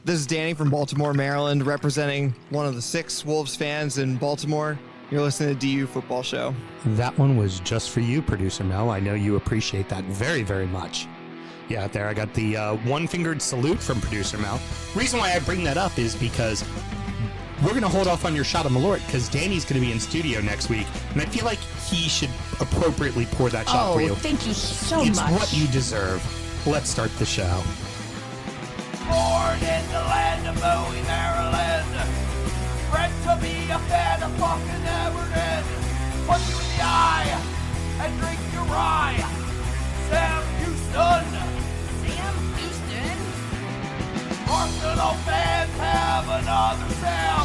This is Danny from Baltimore, Maryland, representing one of the 6 Wolves fans in Baltimore. You're listening to DU Football Show. That one was just for you, Producer Mel. I know you appreciate that very, very much. Yeah, there I got the one-fingered salute from Producer Mel. Reason why I bring that up is because we're going to hold off on your shot of Malort because Danny's going to be in studio next week, and I feel like he should appropriately pour that shot for you. Thank you so It's much. what you deserve. Let's start the show. Born in the land of Bowie, Maryland. Bred to be a fan of fucking Everton. Punch you in the eye and drink your rye. Sam Houston. Sam Houston? Arsenal fans have another Sam.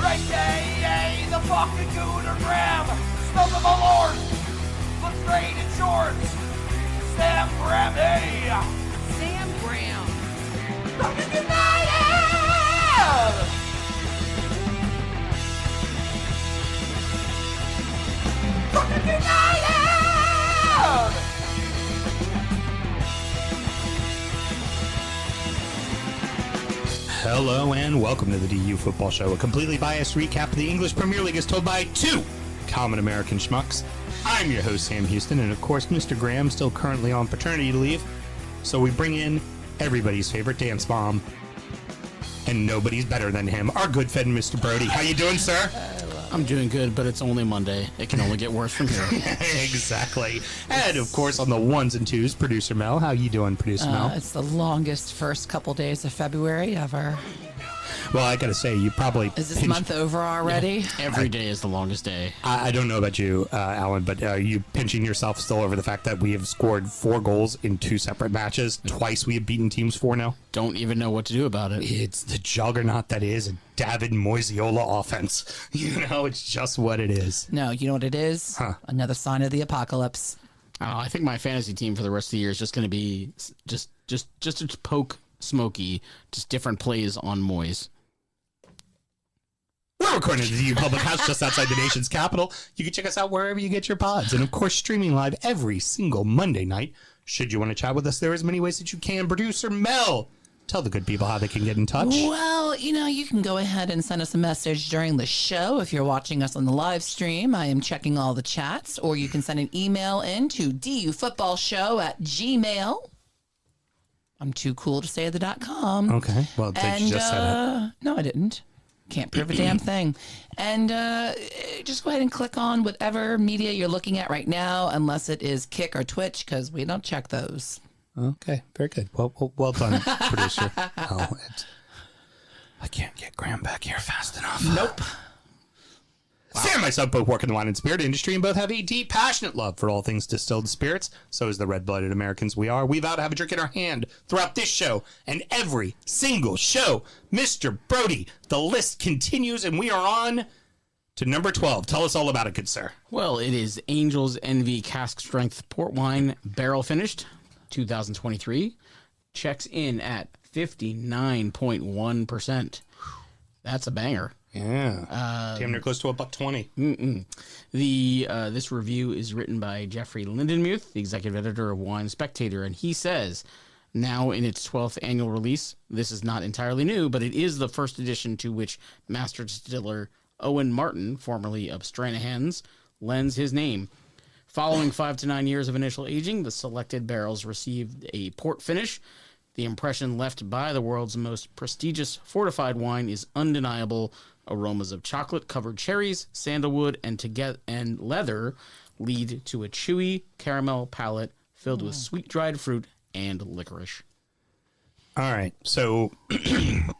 AKA the fucking Gooner Graham. Stump of a lord. Look straight in shorts. Sam Graham, hey. Sam Graham. Fucking United! Fucking United! Hello and welcome to the DU Football Show, a completely biased recap of the English Premier League as told by 2 common American schmucks. I'm your host, Sam Houston, and of course, Mr. Graham still currently on paternity leave, so we bring in everybody's favorite dance bomb, and nobody's better than him, our good friend, Mr. Brody. How you doing, sir? I'm doing good, but it's only Monday. It can only get worse from here. Exactly. And of course, on the ones and twos, Producer Mel. How you doing, Producer Mel? It's the longest first couple days of February ever. Well, I gotta say, you probably Is this month over already? Every day is the longest day. I don't know about you, Alan, but are you pinching yourself still over the fact that we have scored 4 goals in 2 separate matches? Twice we have beaten teams 4-0. Don't even know what to do about it. It's the juggernaut that is a David Moisiola offense. You know, it's just what it is. No, you know what it is? Huh. Another sign of the apocalypse. I think my fantasy team for the rest of the year is just going to be just to poke Smokey, just different plays on Moyes. We're recording at the DU Public House just outside the nation's capital. You can check us out wherever you get your pods. And of course, streaming live every single Monday night. Should you want to chat with us, there is many ways that you can. Producer Mel, tell the good people how they can get in touch. Well, you can go ahead and send us a message during the show if you're watching us on the live stream. I am checking all the chats, or you can send an email in to dufootballshow@gmail. I'm too cool to say the .com. Okay, well, they just said it. No, I didn't. Can't prove a damn thing. And just go ahead and click on whatever media you're looking at right now, unless it is Kick or Twitch, because we don't check those. Okay, very good. Well done, producer. I can't get Graham back here fast enough. Nope. Wow. Sam and myself both work in the wine and spirit industry and both have a deep, passionate love for all things distilled spirits. So is the red-blooded Americans we are. We vow to have a drink in our hand throughout this show and every single show. Mr. Brody, the list continues and we are on to number 12. Tell us all about it, good sir. Well, it is Angel's Envy Cask Strength Port Wine, barrel finished, 2023. Checks in at 59.1%. That's a banger. Yeah, damn near close to $1.20. This review is written by Jeffrey Lindenmuth, the executive editor of Wine Spectator, and he says, now in its 12th annual release, this is not entirely new, but it is the first edition to which master distiller Owen Martin, formerly of Stranahan's, lends his name. Following 5 to 9 years of initial aging, the selected barrels received a port finish. The impression left by the world's most prestigious fortified wine is undeniable. Aromas of chocolate-covered cherries, sandalwood, and leather lead to a chewy caramel palate filled with sweet dried fruit and licorice. All right, so I'm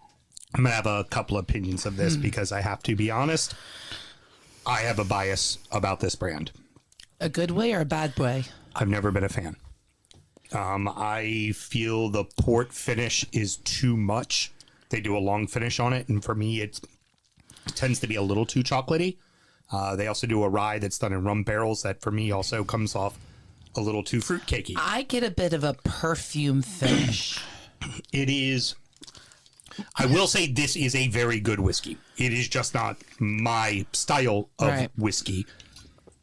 going to have a couple opinions of this because I have to be honest. I have a bias about this brand. A good way or a bad way? I've never been a fan. I feel the port finish is too much. They do a long finish on it, and for me, it tends to be a little too chocolatey. They also do a rye that's done in rum barrels that, for me, also comes off a little too fruitcakey. I get a bit of a perfume finish. It is. I will say this is a very good whiskey. It is just not my style of whiskey.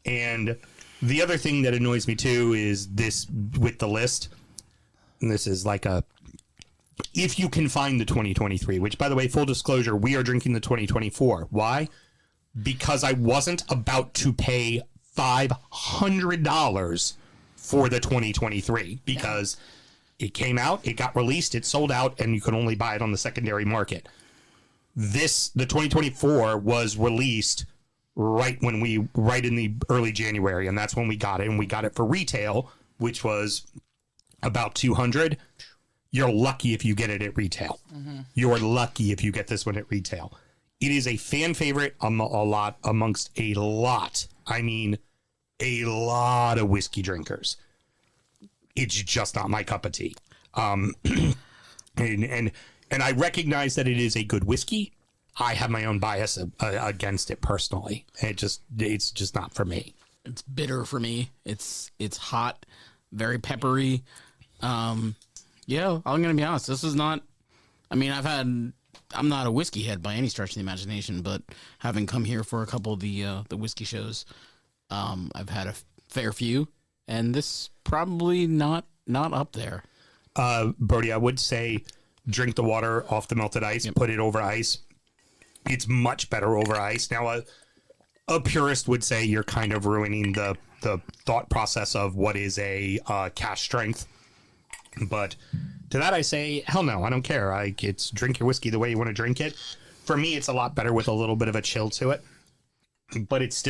And the other thing that annoys me too is this with the list. And this is like a if you can find the 2023, which, by the way, full disclosure, we are drinking the 2024. Why? Because I wasn't about to pay $500 for the 2023 because it came out, it got released, it sold out, and you can only buy it on the secondary market. The 2024 was released right in the early January, and that's when we got it, and we got it for retail, which was about $200. You're lucky if you get it at retail. You're lucky if you get this one at retail. It is a fan favorite amongst a lot of whiskey drinkers. It's just not my cup of tea. And I recognize that it is a good whiskey. I have my own bias against it personally. It's just not for me. It's bitter for me. It's hot, very peppery. Yeah, I'm gonna be honest. This is not. I mean, I'm not a whiskey head by any stretch of the imagination, but having come here for a couple of the whiskey shows, I've had a fair few, and this probably not up there. Brody, I would say drink the water off the melted ice, put it over ice. It's much better over ice. Now, a purist would say you're kind of ruining the thought process of what is a cask strength. But to that I say, hell no, I don't care. It's drink your whiskey the way you want to drink it. For me, it's a lot better with a little bit of a chill to it. But it's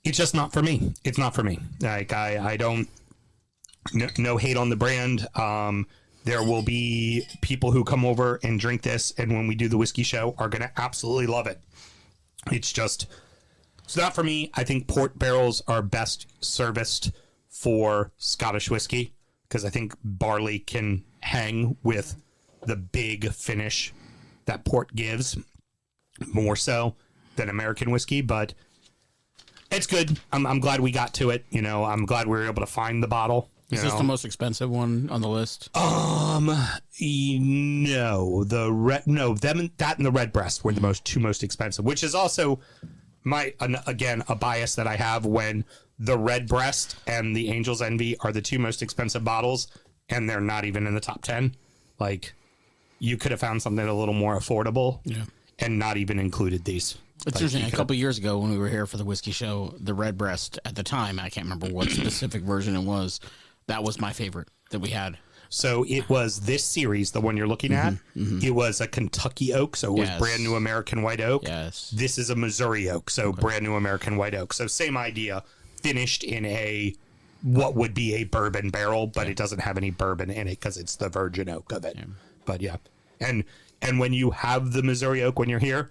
just not for me. It's not for me. Like I don't, no hate on the brand. There will be people who come over and drink this, and when we do the whiskey show, are going to absolutely love it. It's not for me. I think port barrels are best serviced for Scottish whiskey because I think barley can hang with the big finish that port gives more so than American whiskey, but it's good. I'm glad we got to it. I'm glad we were able to find the bottle. Is this the most expensive one on the list? No, that and the Red Breast were the two most expensive, which is also a bias that I have when the Red Breast and the Angel's Envy are the two most expensive bottles, and they're not even in the top 10. Like, you could have found something a little more affordable and not even included these. It's interesting. A couple of years ago when we were here for the whiskey show, the Red Breast at the time, I can't remember what specific version it was. That was my favorite that we had. So it was this series, the one you're looking at. It was a Kentucky oak, so it was brand new American white oak. Yes. This is a Missouri oak, so brand new American white oak. So same idea, finished in what would be a bourbon barrel, but it doesn't have any bourbon in it because it's the virgin oak of it. Yeah. But yeah, and when you have the Missouri oak when you're here,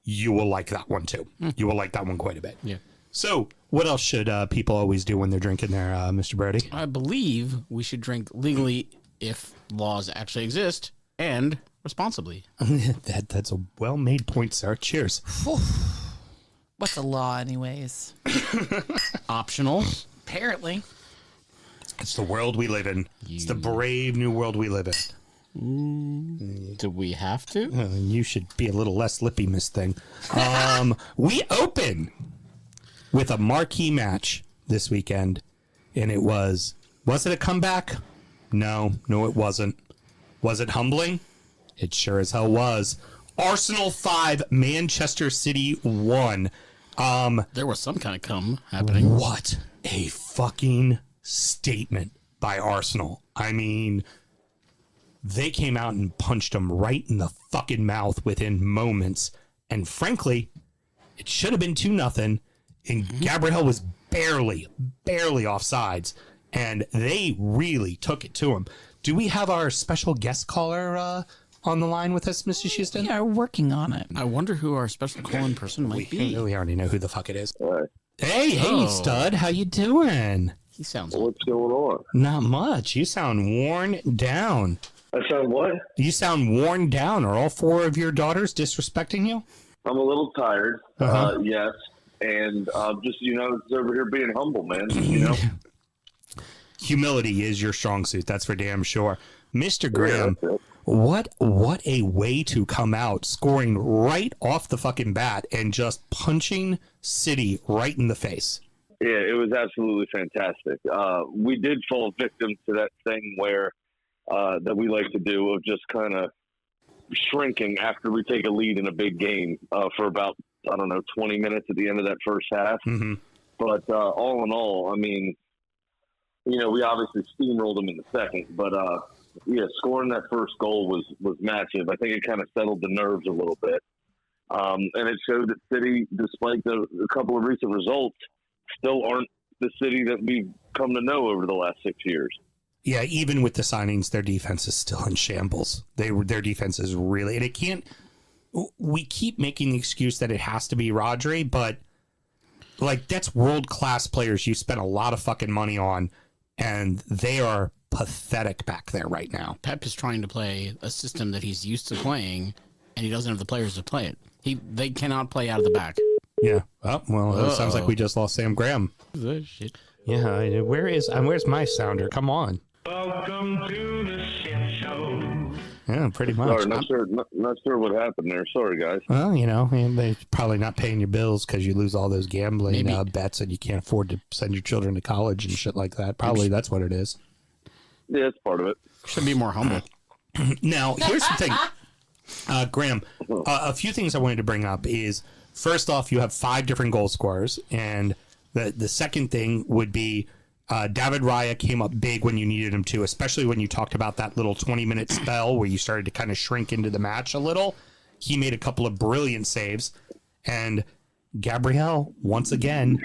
you will like that one too. You will like that one quite a bit. Yeah. So what else should people always do when they're drinking there, Mr. Brody? I believe we should drink legally if laws actually exist and responsibly. That's a well-made point, sir. Cheers. What's a law, anyways? Optional. Apparently. It's the world we live in. It's the brave new world we live in. Do we have to? You should be a little less lippy, Miss Thing. We open with a marquee match this weekend, and was it a comeback? No, it wasn't. Was it humbling? It sure as hell was. Arsenal 5, Manchester City 1. There was some kind of happening. What a fucking statement by Arsenal. I mean, they came out and punched them right in the fucking mouth within moments. And frankly, it should have been 2-0. And Gabriel was barely offsides. And they really took it to him. Do we have our special guest caller on the line with us, Mr. Houston? We are working on it. I wonder who our special call-in person might be. We already know who the fuck it is. Right. Hey, stud. How you doing? He sounds... What's going on? Not much. You sound worn down. I sound what? You sound worn down. Are all 4 of your daughters disrespecting you? I'm a little tired. Yes. And just, it's over here being humble, man. Humility is your strong suit. That's for damn sure. Mr. Graham, Yeah, what a way to come out scoring right off the fucking bat and just punching City right in the face. Yeah, it was absolutely fantastic. We did fall victim to that thing where that we like to do of just kind of shrinking after we take a lead in a big game for about, 20 minutes at the end of that first half. Mm-hmm. But all in all, I mean, we obviously steamrolled them in the second, but scoring that first goal was massive. I think it kind of settled the nerves a little bit. And it showed that City, despite a couple of recent results, still aren't the City that we've come to know over the last 6 years. Yeah, even with the signings, their defense is still in shambles. Their defense is really, and it can't. We keep making the excuse that it has to be Rodri, but like that's world class players you spent a lot of fucking money on, and they are pathetic back there right now. Pep is trying to play a system that he's used to playing, and he doesn't have the players to play it. They cannot play out of the back. Yeah. Oh, well, it sounds like we just lost Sam Graham. Shit. Yeah. Where's my sounder? Come on. Welcome to the shit show. Yeah, pretty much. Sorry, not sure what happened there. Sorry, guys. Well, they're probably not paying your bills because you lose all those gambling bets and you can't afford to send your children to college and shit like that. Probably that's what it is. Yeah, that's part of it. Should be more humble. Now, here's the thing. Graham, a few things I wanted to bring up is, first off, you have 5 different goal scorers, and the second thing would be David Raya came up big when you needed him to, especially when you talked about that little 20-minute spell where you started to kind of shrink into the match a little. He made a couple of brilliant saves, and Gabriel, once again,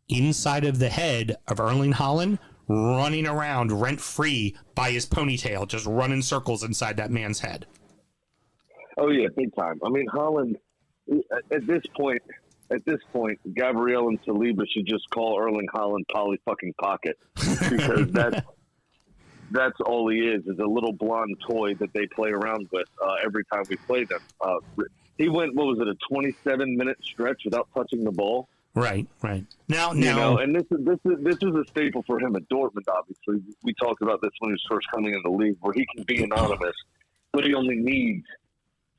inside of the head of Erling Haaland, running around rent-free by his ponytail, just running circles inside that man's head. Oh yeah, big time. I mean, Haaland. At this point, Gabriel and Saliba should just call Erling Haaland Polly fucking Pocket, because that's all he is a little blonde toy that they play around with every time we play them. He went, what was it, a 27-minute stretch without touching the ball? Right. Now, and this is a staple for him at Dortmund. Obviously, we talked about this when he was first coming in the league, where he can be anonymous, but he only needs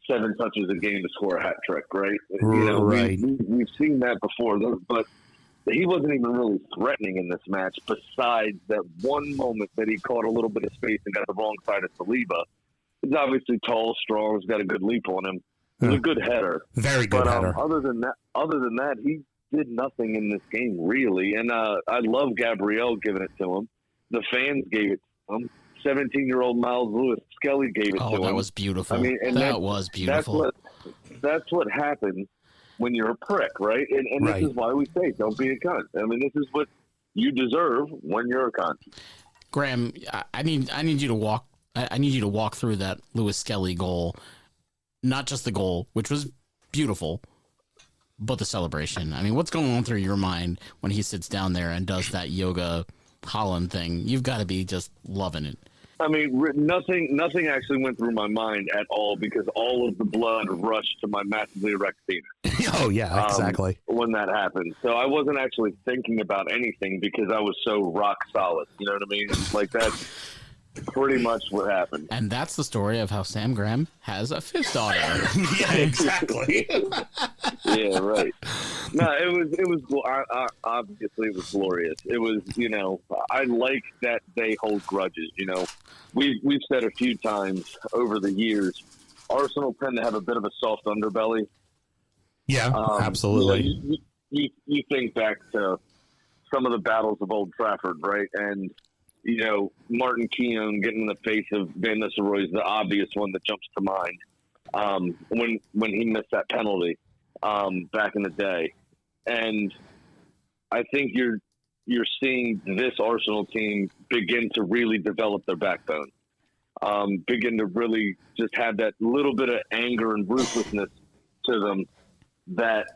7 touches a game to score a hat trick, right? Right. We've seen that before, but he wasn't even really threatening in this match, besides that one moment that he caught a little bit of space and got the wrong side of Saliba. He's obviously tall, strong, he's got a good leap on him. He's a good header. Very good header. Other than that, he did nothing in this game, really. And I love Gabriel giving it to him. The fans gave it to him. 17-year-old Miles Lewis Skelly gave it to him. Oh, that was beautiful. I mean, that was beautiful. That's what happens when you're a prick, right? And right. This is why we say, don't be a cunt. I mean, this is what you deserve when you're a cunt. Graham, I need you to walk. I need you to walk through that Lewis Skelly goal, not just the goal, which was beautiful, but the celebration. I mean, what's going on through your mind when he sits down there and does that yoga Holland thing? You've got to be just loving it. I mean, nothing actually went through my mind at all, because all of the blood rushed to my massively erect penis. Oh, yeah, exactly. When that happened. So I wasn't actually thinking about anything because I was so rock solid. You know what I mean? Like, that's pretty much what happened. And that's the story of how Sam Graham has a 5th daughter. Yeah, exactly. Yeah, right. No, it was obviously it was glorious. It was, I like that they hold grudges. We've said a few times over the years, Arsenal tend to have a bit of a soft underbelly. Yeah, absolutely. You think back to some of the battles of Old Trafford, right? And Martin Keown getting in the face of Van Nistelrooy is the obvious one that jumps to mind. When he missed that penalty back in the day. And I think you're seeing this Arsenal team begin to really develop their backbone, begin to really just have that little bit of anger and ruthlessness to them that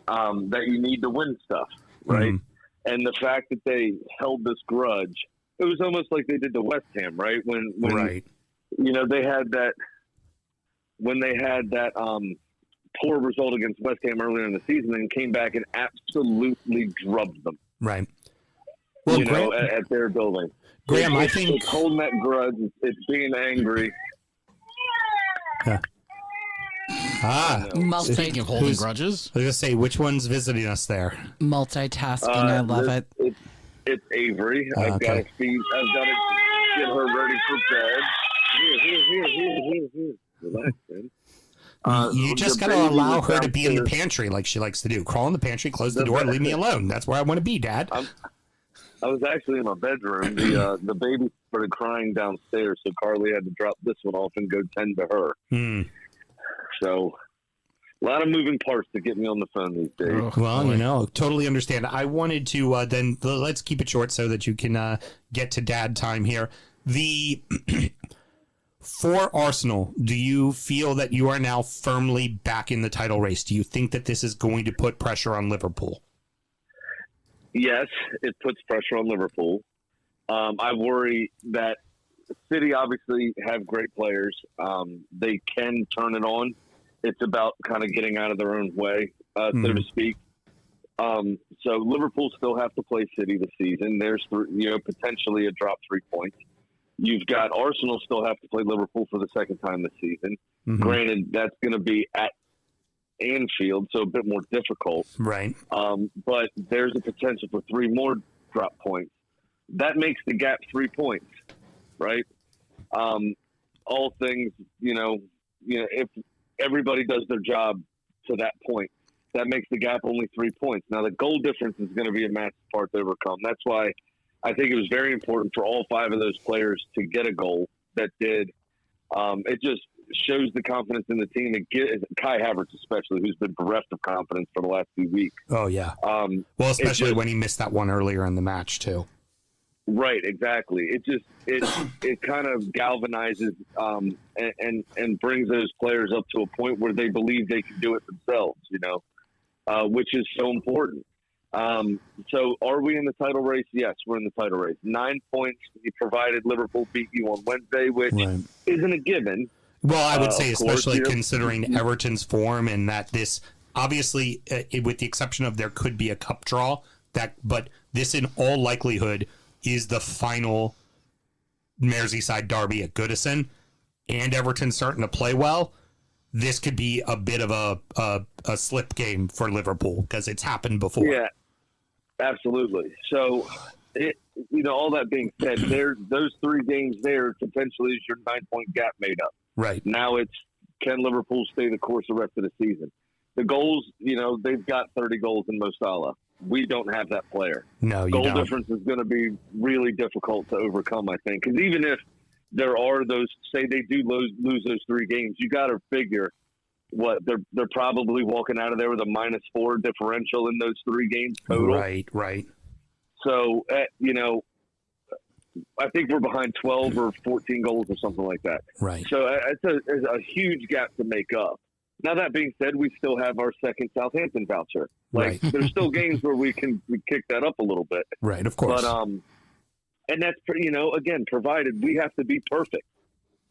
you need to win stuff, right? Mm-hmm. And the fact that they held this grudge, it was almost like they did to West Ham, right? When right. They had that poor result against West Ham earlier in the season, and came back and absolutely drubbed them. Right. Well, Graham, at their building. Graham, I think it's holding that grudge. It's being angry. Yeah. Speaking of holding grudges, I was gonna say, which one's visiting us there? Multitasking, I love it. It's Avery. I've got to feed. get her ready for bed. Here. Relax, man. You just the got to baby allow was her to be in the downstairs. pantry like she likes to do. Crawl in the pantry, close the door, and leave me alone. That's where I want to be, Dad. I was actually in my bedroom. The baby started crying downstairs, so Carly had to drop this one off and go tend to her. So, a lot of moving parts to get me on the phone these days. Well, totally understand. I wanted to then let's keep it short so that you can get to dad time here. For Arsenal, do you feel that you are now firmly back in the title race? Do you think that this is going to put pressure on Liverpool? Yes, it puts pressure on Liverpool. I worry that City obviously have great players. They can turn it on. It's about kind of getting out of their own way, so to speak. So Liverpool still have to play City this season. There's potentially a drop 3 points. You've got Arsenal still have to play Liverpool for the second time this season. Granted, that's going to be at Anfield, so a bit more difficult. Right. But there's a potential for 3 more drop points. That makes the gap 3 points, right? All things, if everybody does their job to that point, that makes the gap only 3 points. Now, the goal difference is going to be a massive part to overcome. That's why I think it was very important for all 5 of those players to get a goal that did. It just shows the confidence in the team. Kai Havertz, especially, who's been bereft of confidence for the last few weeks. Oh, yeah. Well, especially when he missed that one earlier in the match, too. Right, exactly. It kind of galvanizes and brings those players up to a point where they believe they can do it themselves, which is so important. So are we in the title race? Yes, we're in the title race. 9 points, provided Liverpool beat you on Wednesday, which isn't a given. Well, I would say, especially considering Everton's form and that this, obviously, with the exception of there could be a cup draw, but this in all likelihood is the final Merseyside derby at Goodison, and Everton's starting to play well. This could be a bit of a slip game for Liverpool because it's happened before. Yeah, absolutely. So, all that being said, those 3 games there potentially is your 9-point gap made up. Right. Now it's, can Liverpool stay the course the rest of the season? The goals, they've got 30 goals in Mo Salah. We don't have that player. No, you don't. Goal difference is going to be really difficult to overcome, I think. Because even if there are those, say they do lose those 3 games, you got to figure they're probably walking out of there with a -4 differential in those 3 games total. Right. So, I think we're behind 12 or 14 goals or something like that. Right. So it's a huge gap to make up. Now, that being said, we still have our second Southampton voucher. There's still games where we kick that up a little bit. Right, of course. But, and that's, again, provided we have to be perfect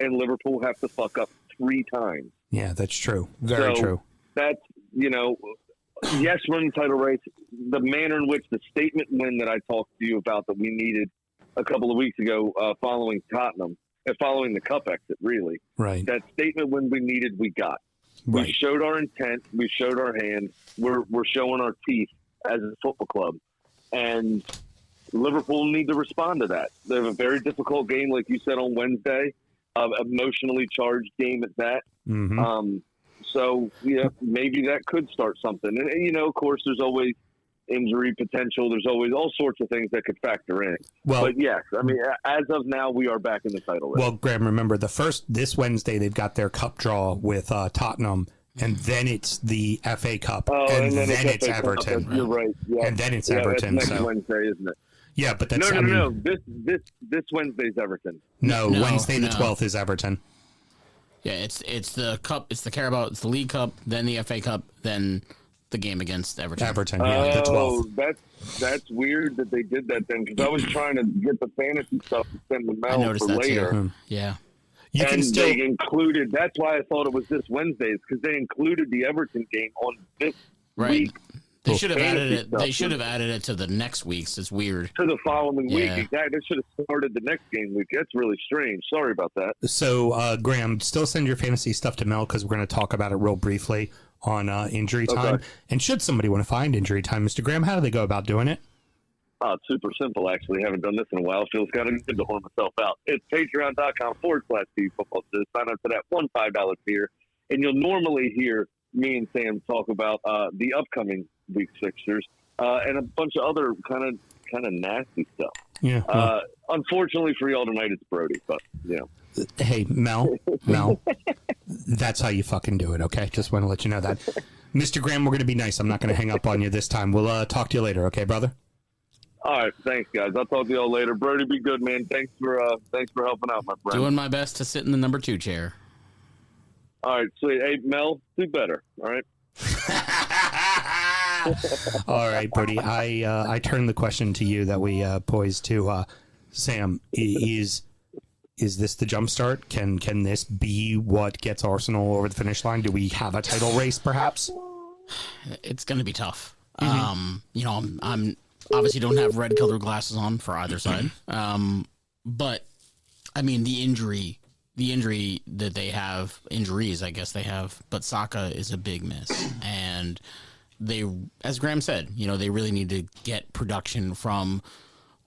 and Liverpool have to fuck up 3 times. Yeah, that's true. Very true. That's, yes, we're in the title race. The manner in which the statement win that I talked to you about that we needed a couple of weeks ago following Tottenham, following the cup exit, really. Right. That statement when we needed, we got. Right. We showed our intent. We showed our hand. We're showing our teeth as a football club. And Liverpool need to respond to that. They have a very difficult game, like you said, on Wednesday, emotionally charged game at that. So, maybe that could start something. And of course, there's always injury potential. There's always all sorts of things that could factor in. But yes, I mean, as of now, we are back in the title race. Well, Graham, remember this Wednesday they've got their cup draw with Tottenham, and then it's the FA Cup, and then it's Everton. You're right. Yeah. And then it's Everton. That's next Wednesday, isn't it? Yeah, but that's no. This Wednesday's Everton. No, Wednesday the 12th is Everton. Yeah, it's the cup, it's the Carabao, it's the League Cup, then the FA Cup, then the game against Everton. The 12th. That's weird that they did that then, because I was trying to get the fantasy stuff to send the mail for later. Too. Yeah. They included, that's why I thought it was this Wednesday, because they included the Everton game on this week. They should have added it. They should have added it to the next week's. It's weird. To the following week, exactly. They should have started the next game week. That's really strange. Sorry about that. So, Graham, still send your fantasy stuff to Mel because we're going to talk about it real briefly on injury time. Okay. And should somebody want to find injury time, Mr. Graham, how do they go about doing it? It's super simple, actually. Haven't done this in a while. Feels kind of good to horn myself out. It's patreon.com/DU Football Show. Sign up to that $5 tier, and you'll normally hear me and Sam talk about the upcoming week's fixtures and a bunch of other kind of nasty stuff. Yeah. Unfortunately for y'all tonight, it's Brody, but Hey, Mel, that's how you fucking do it, okay? Just want to let you know that. Mr. Graham, we're going to be nice. I'm not going to hang up on you this time. We'll talk to you later, okay, brother? All right, thanks, guys. I'll talk to y'all later. Brody, be good, man. Thanks for helping out, my friend. Doing my best to sit in the number 2 chair. All right, sweet. Hey, Mel, do better, all right? All right, Brody. I turn the question to you that we posed to Sam. Is this the jumpstart? Can this be what gets Arsenal over the finish line? Do we have a title race, perhaps? It's going to be tough. I'm obviously don't have red colored glasses on for either side. But I mean, the injury that they have, injuries, I guess they have, but Saka is a big miss. And they, as Graham said, they really need to get production from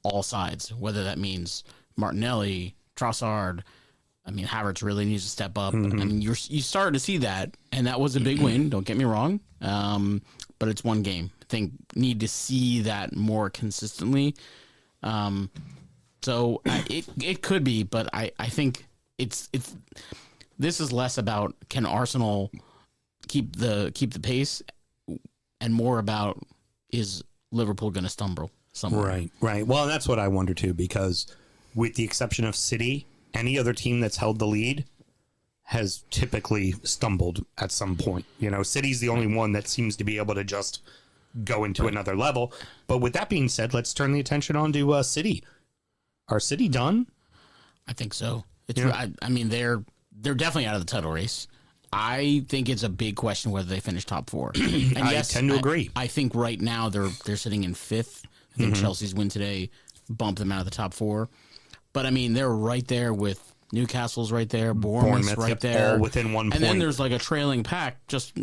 all sides, whether that means Martinelli, Trossard. I mean, Havertz really needs to step up. I mean, you started to see that, and that was a big win. Don't get me wrong. But it's one game. I think need to see that more consistently. So it could be, but I think it's this is less about can Arsenal keep the pace, and more about is Liverpool going to stumble somewhere. Right. Well, that's what I wonder too, because with the exception of City, any other team that's held the lead has typically stumbled at some point. City's the only one that seems to be able to just go into another level. But with that being said, let's turn the attention on to City. Are City done? I think so. I mean, they're definitely out of the title race. I think it's a big question whether they finish top 4. And I tend to agree. I think right now they're sitting in 5th. I think Chelsea's win today bumped them out of the top 4. But I mean, they're right there with Newcastle's right there, Bournemouth's right there, all within 1 point. And then there's like a trailing pack, just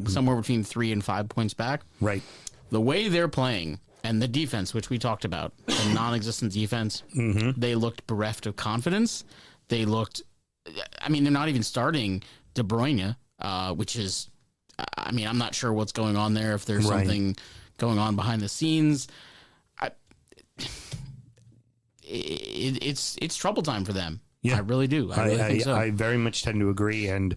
somewhere between 3 and 5 points back. Right. The way they're playing and the defense, which we talked about, the non-existent defense, they looked bereft of confidence. They looked, I mean, they're not even starting De Bruyne, which is, I mean, I'm not sure what's going on there. If there's something going on behind the scenes, it's trouble time for them. Yeah, I really do. I really think so. I very much tend to agree. And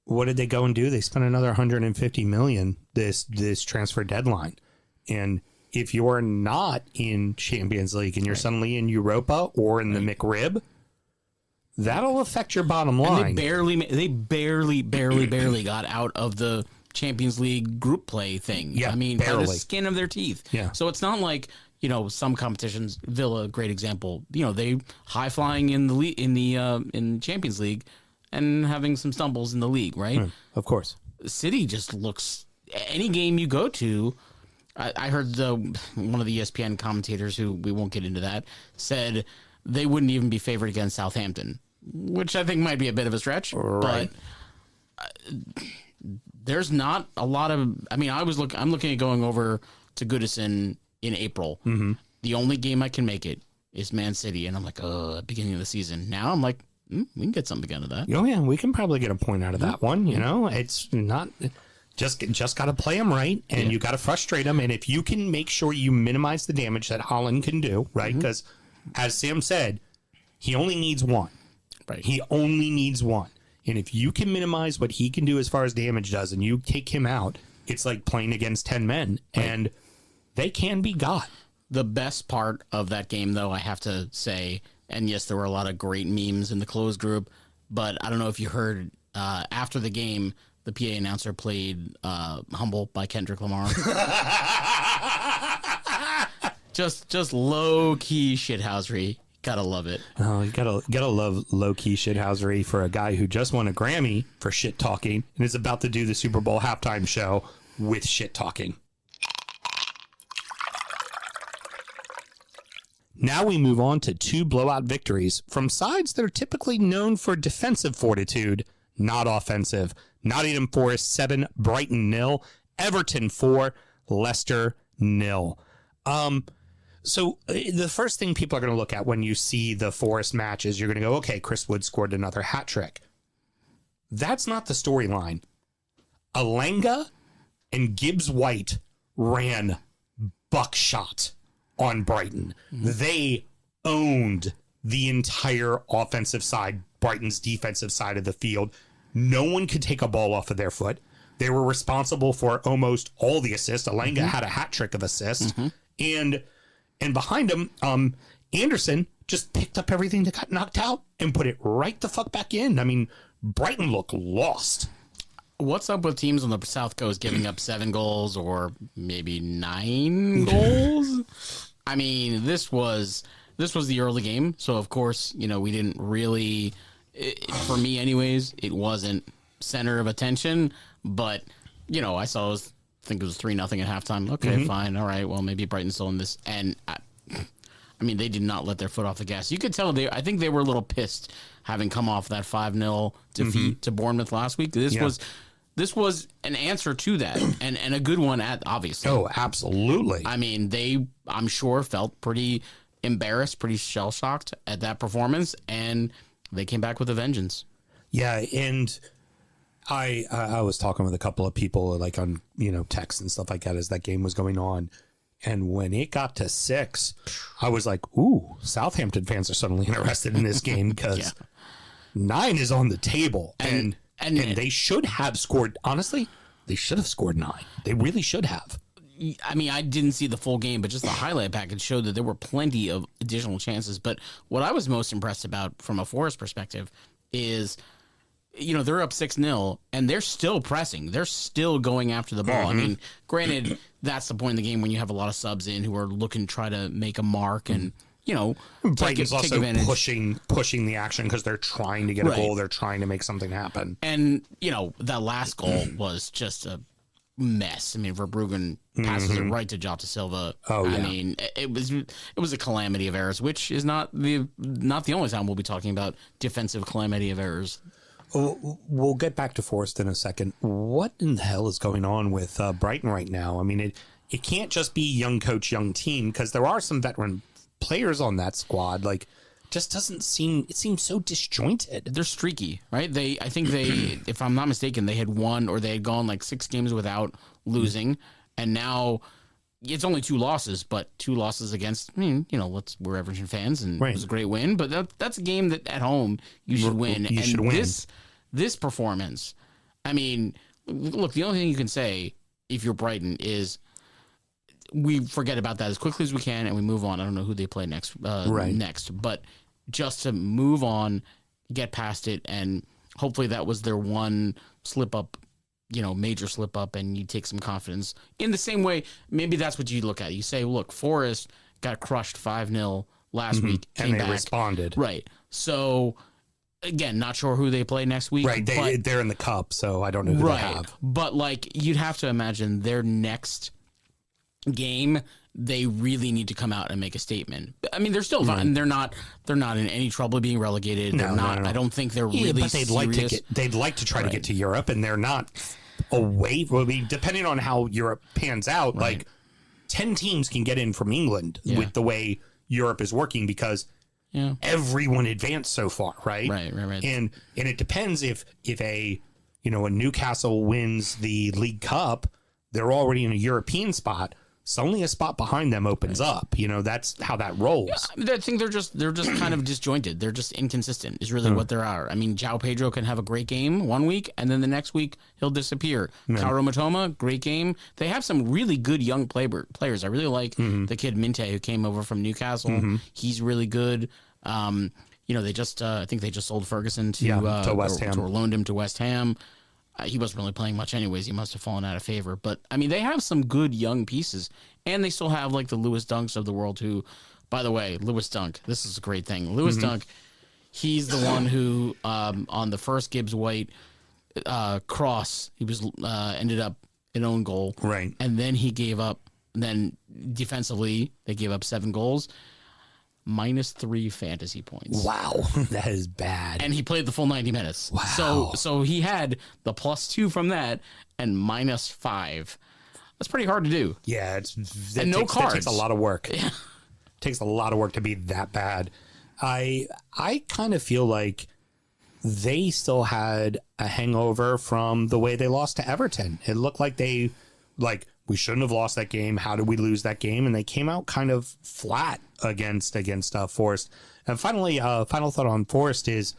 what did they go and do? They spent another 150 million this transfer deadline. And if you're not in Champions League and you're suddenly in Europa or in the McRib, that'll affect your bottom line. And they barely got out of the Champions League group play thing. Yeah, I mean, by the skin of their teeth. Yeah. So it's not like, some competitions, Villa, great example, they high flying in in Champions League and having some stumbles in the league, right? Of course. City just looks, any game you go to, I heard one of the ESPN commentators, who we won't get into that, said they wouldn't even be favored against Southampton, which I think might be a bit of a stretch. Right. But there's not a lot of, I mean, I'm looking at going over to Goodison in April. The only game I can make it is Man City, and I'm like, beginning of the season. Now I'm like, we can get something out of that. Oh yeah, we can probably get a point out of that one. It's not just got to play them right, and you got to frustrate them. And if you can make sure you minimize the damage that Haaland can do, right? Because as Sam said, he only needs one. Right. He only needs one. And if you can minimize what he can do as far as damage does, and you take him out, it's like playing against 10 men, and they can be got. The best part of that game, though, I have to say, and yes, there were a lot of great memes in the closed group, but I don't know if you heard, after the game, the PA announcer played Humble by Kendrick Lamar. just low-key shithousery. Gotta love it. Oh, you gotta love low-key shithousery for a guy who just won a Grammy for shit talking and is about to do the Super Bowl halftime show with shit talking. Now we move on to 2 blowout victories from sides that are typically known for defensive fortitude, not offensive. Nottingham Forest 7, Brighton 0, Everton 4, Leicester 0. So the first thing people are going to look at when you see the Forest match is you're going to go, okay, Chris Wood scored another hat trick. That's not the storyline. Alenga and Gibbs White ran buckshot on Brighton. They owned the entire offensive side, Brighton's defensive side of the field. No one could take a ball off of their foot. They were responsible for almost all the assists. Alenga had a hat trick of assists. And behind him, Anderson just picked up everything that got knocked out and put it right the fuck back in. I mean, Brighton looked lost. What's up with teams on the South Coast giving up 7 goals or maybe 9 goals? I mean, this was the early game, so of course, we didn't really, for me anyways, it wasn't center of attention, but, I think it was 3-0 at halftime. Okay, fine. All right. Well, maybe Brighton's still in this. And I mean, they did not let their foot off the gas. You could tell I think they were a little pissed having come off that 5-0 defeat to Bournemouth last week. This was an answer to that and a good one obviously. Oh, absolutely. I mean, I'm sure felt pretty embarrassed, pretty shell-shocked at that performance, and they came back with a vengeance. Yeah, and I was talking with a couple of people like on, text and stuff like that as that game was going on. And when it got to 6, I was like, ooh, Southampton fans are suddenly interested in this game because 9 is on the table. And they should have scored. Honestly, they should have scored 9. They really should have. I mean, I didn't see the full game, but just the highlight package showed that there were plenty of additional chances. But what I was most impressed about from a Forest perspective is, they're up 6-0 and they're still pressing. They're still going after the ball. I mean, granted, that's the point in the game when you have a lot of subs in who are looking to try to make a mark and, Brighton's take also advantage. pushing the action because they're trying to get a goal. They're trying to make something happen. And, that last goal was just a mess. I mean, Verbruggen passes it right to Jota Silva. Oh, yeah. I mean, it was a calamity of errors, which is not the only time we'll be talking about defensive calamity of errors. We'll get back to Forest in a second. What in the hell is going on with Brighton right now? I mean, it can't just be young coach, young team, because there are some veteran players on that squad. Like, just doesn't seem, it seems so disjointed. They're streaky, right? I think if I'm not mistaken, they had won or they had gone like 6 games without losing, and now it's only 2 losses, but 2 losses against, we're Everton fans, and it was a great win, but that's a game that at home you should win. This performance, I mean, look, the only thing you can say if you're Brighton is we forget about that as quickly as we can and we move on. I don't know who they play next, but just to move on, get past it, and hopefully that was their one slip up, major slip up, and you take some confidence. In the same way, maybe that's what you look at. You say, look, Forest got crushed 5-0 last week, and they responded. Right. So, again, not sure who they play next week. Right. They're in the cup, so I don't know who they have. But, you'd have to imagine their next game, they really need to come out and make a statement. I mean, they're still fine. They're not in any trouble being relegated. They're not. I don't think they're really. But they'd like to try to get to Europe, and they're not away. I mean, depending on how Europe pans out, 10 teams can get in from England with the way Europe is working because everyone advanced so far, right? Right. And it depends if a Newcastle wins the League Cup, they're already in a European spot. So only a spot behind them opens up. That's how that rolls. Yeah, I think they're just kind of disjointed. They're just inconsistent is really what they are. I mean, João Pedro can have a great game one week, and then the next week he'll disappear. Kaoru Mitoma, great game. They have some really good young players. I really like the kid Minte who came over from Newcastle. He's really good. They just I think they just sold Ferguson to West Ham, or loaned him to West Ham. He wasn't really playing much anyways. He must have fallen out of favor. But, I mean, they have some good young pieces. And they still have, the Lewis Dunks of the world who, by the way, Lewis Dunk, this is a great thing. Lewis Dunk, he's the one who, on the first Gibbs White cross, he was ended up an own goal. Right. And then he gave up, defensively, they gave up 7 goals. -3 fantasy points. Wow, that is bad. And he played the full 90 minutes. Wow. So he had the +2 from that and -5. That's pretty hard to do. Yeah, And it no cards. takes a lot of work. Yeah. Takes a lot of work to be that bad. I kind of feel like they still had a hangover from the way they lost to Everton. It looked like we shouldn't have lost that game. How did we lose that game? And they came out kind of flat against Forest. And finally, final thought on Forest is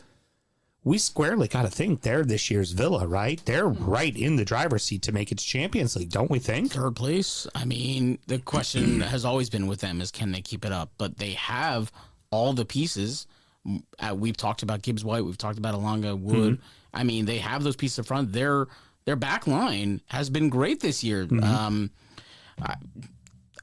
we squarely got to think they're this year's Villa, right? They're right in the driver's seat to make it to Champions League, don't we think? Third place. I mean, the question has always been with them is can they keep it up? But they have all the pieces. We've talked about Gibbs White. We've talked about Alanga Wood. I mean, they have those pieces up front. Their back line has been great this year.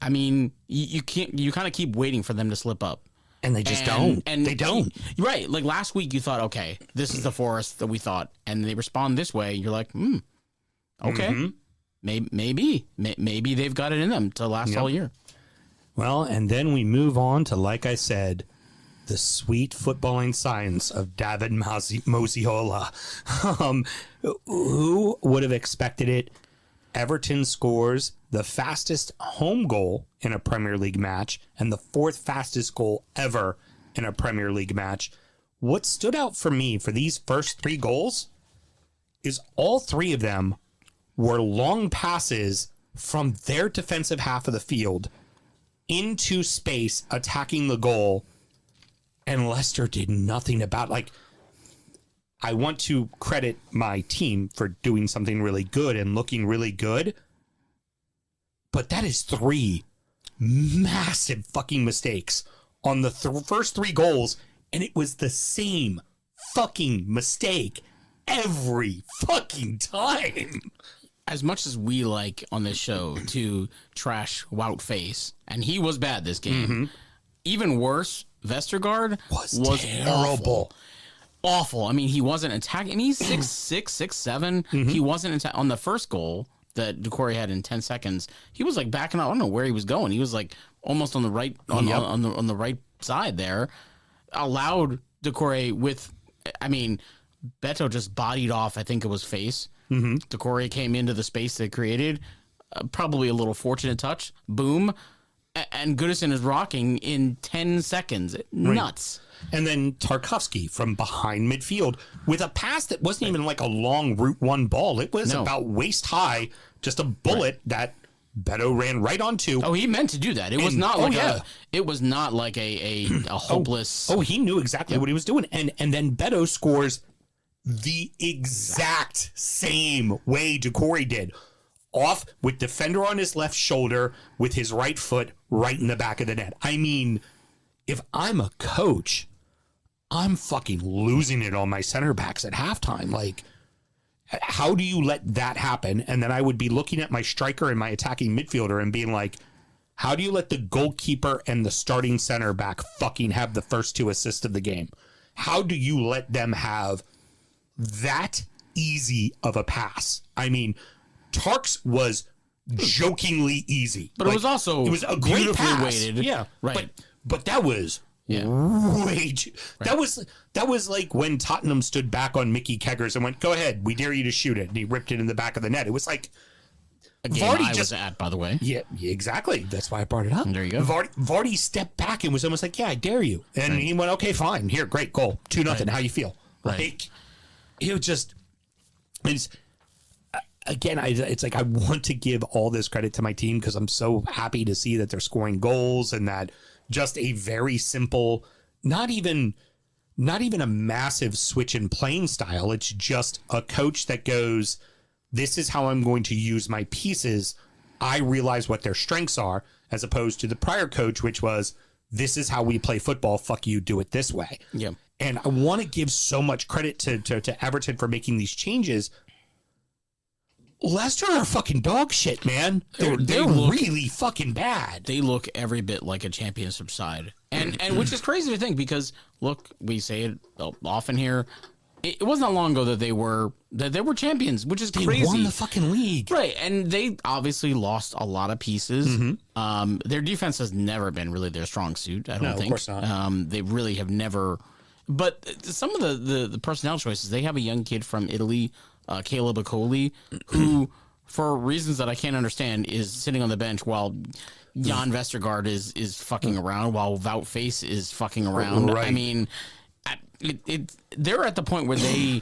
I mean, you can't. You kind of keep waiting for them to slip up. And they just don't. And they don't. Right. Like last week, you thought, okay, this is the Forest that we thought. And they respond this way. You're like, okay. Maybe they've got it in them to last all year. Well, and then we move on to, like I said, the sweet footballing science of David Mosiola. Who would have expected it? Everton scores the fastest home goal in a Premier League match and the fourth fastest goal ever in a Premier League match. What stood out for me for these first three goals is all three of them were long passes from their defensive half of the field into space, attacking the goal, and Leicester did nothing about it. I want to credit my team for doing something really good and looking really good, but that is three massive fucking mistakes on the first three goals, and it was the same fucking mistake every fucking time. As much as we like on this show to trash Wout Face, and he was bad this game, even worse, Vestergaard was terrible. Awful. I mean, he wasn't attacking. I mean, he's 6'6", 6'7". He wasn't on the first goal that Doucouré had in 10 seconds. He was like backing out. I don't know where he was going. He was like almost on the right on the right side there. Allowed Doucouré with. I mean, Beto just bodied off. I think it was Face. Doucouré came into the space they created. Probably a little fortunate touch. Boom. And Goodison is rocking in 10 seconds. Nuts. And then Tarkowski from behind midfield with a pass that wasn't even like a long Route 1 ball. It was about waist high, just a bullet that Beto ran right onto. Oh, he meant to do that. It was not like it was not like a hopeless. Oh, he knew exactly what he was doing. And then Beto scores the exact same way Doucouré did. Off with defender on his left shoulder with his right foot right in the back of the net. I mean, if I'm a coach, I'm fucking losing it on my center backs at halftime. Like, how do you let that happen? And then I would be looking at my striker and my attacking midfielder and being like, how do you let the goalkeeper and the starting center back fucking have the first two assists of the game? How do you let them have that easy of a pass? I mean, Tark's was jokingly easy. But it was also it was a great pass. Weighted. Yeah. Right. But that was way too, that was like when Tottenham stood back on Mickey Keggers and went, go ahead, we dare you to shoot it. And he ripped it in the back of the net. It was like a game Vardy was at, by the way. Yeah, exactly. That's why I brought it up. There you go. Vardy stepped back and was almost like, yeah, I dare you. And he went, okay, fine. Here, great goal. 2-0. How you feel? Like, it was just, again, it's like I want to give all this credit to my team because I'm so happy to see that they're scoring goals and that just a very simple, not even a massive switch in playing style. It's just a coach that goes, this is how I'm going to use my pieces. I realize what their strengths are, as opposed to the prior coach, which was, this is how we play football. Fuck you, do it this way. Yeah. And I want to give so much credit to Everton for making these changes. Leicester are fucking dog shit, man. They're really fucking bad. They look every bit like a championship side. And which is crazy to think because, look, we say it often here. It wasn't that long ago that they were champions, which is crazy. They won the fucking league. Right, and they obviously lost a lot of pieces. Their defense has never been really their strong suit, I don't think. Of course not. They really have never. But some of the personnel choices, they have a young kid from Italy, Caleb Acoli, who for reasons that I can't understand, is sitting on the bench while Jan Vestergaard is fucking around, while Wout Face is fucking around. Right. I mean, they're at the point where they,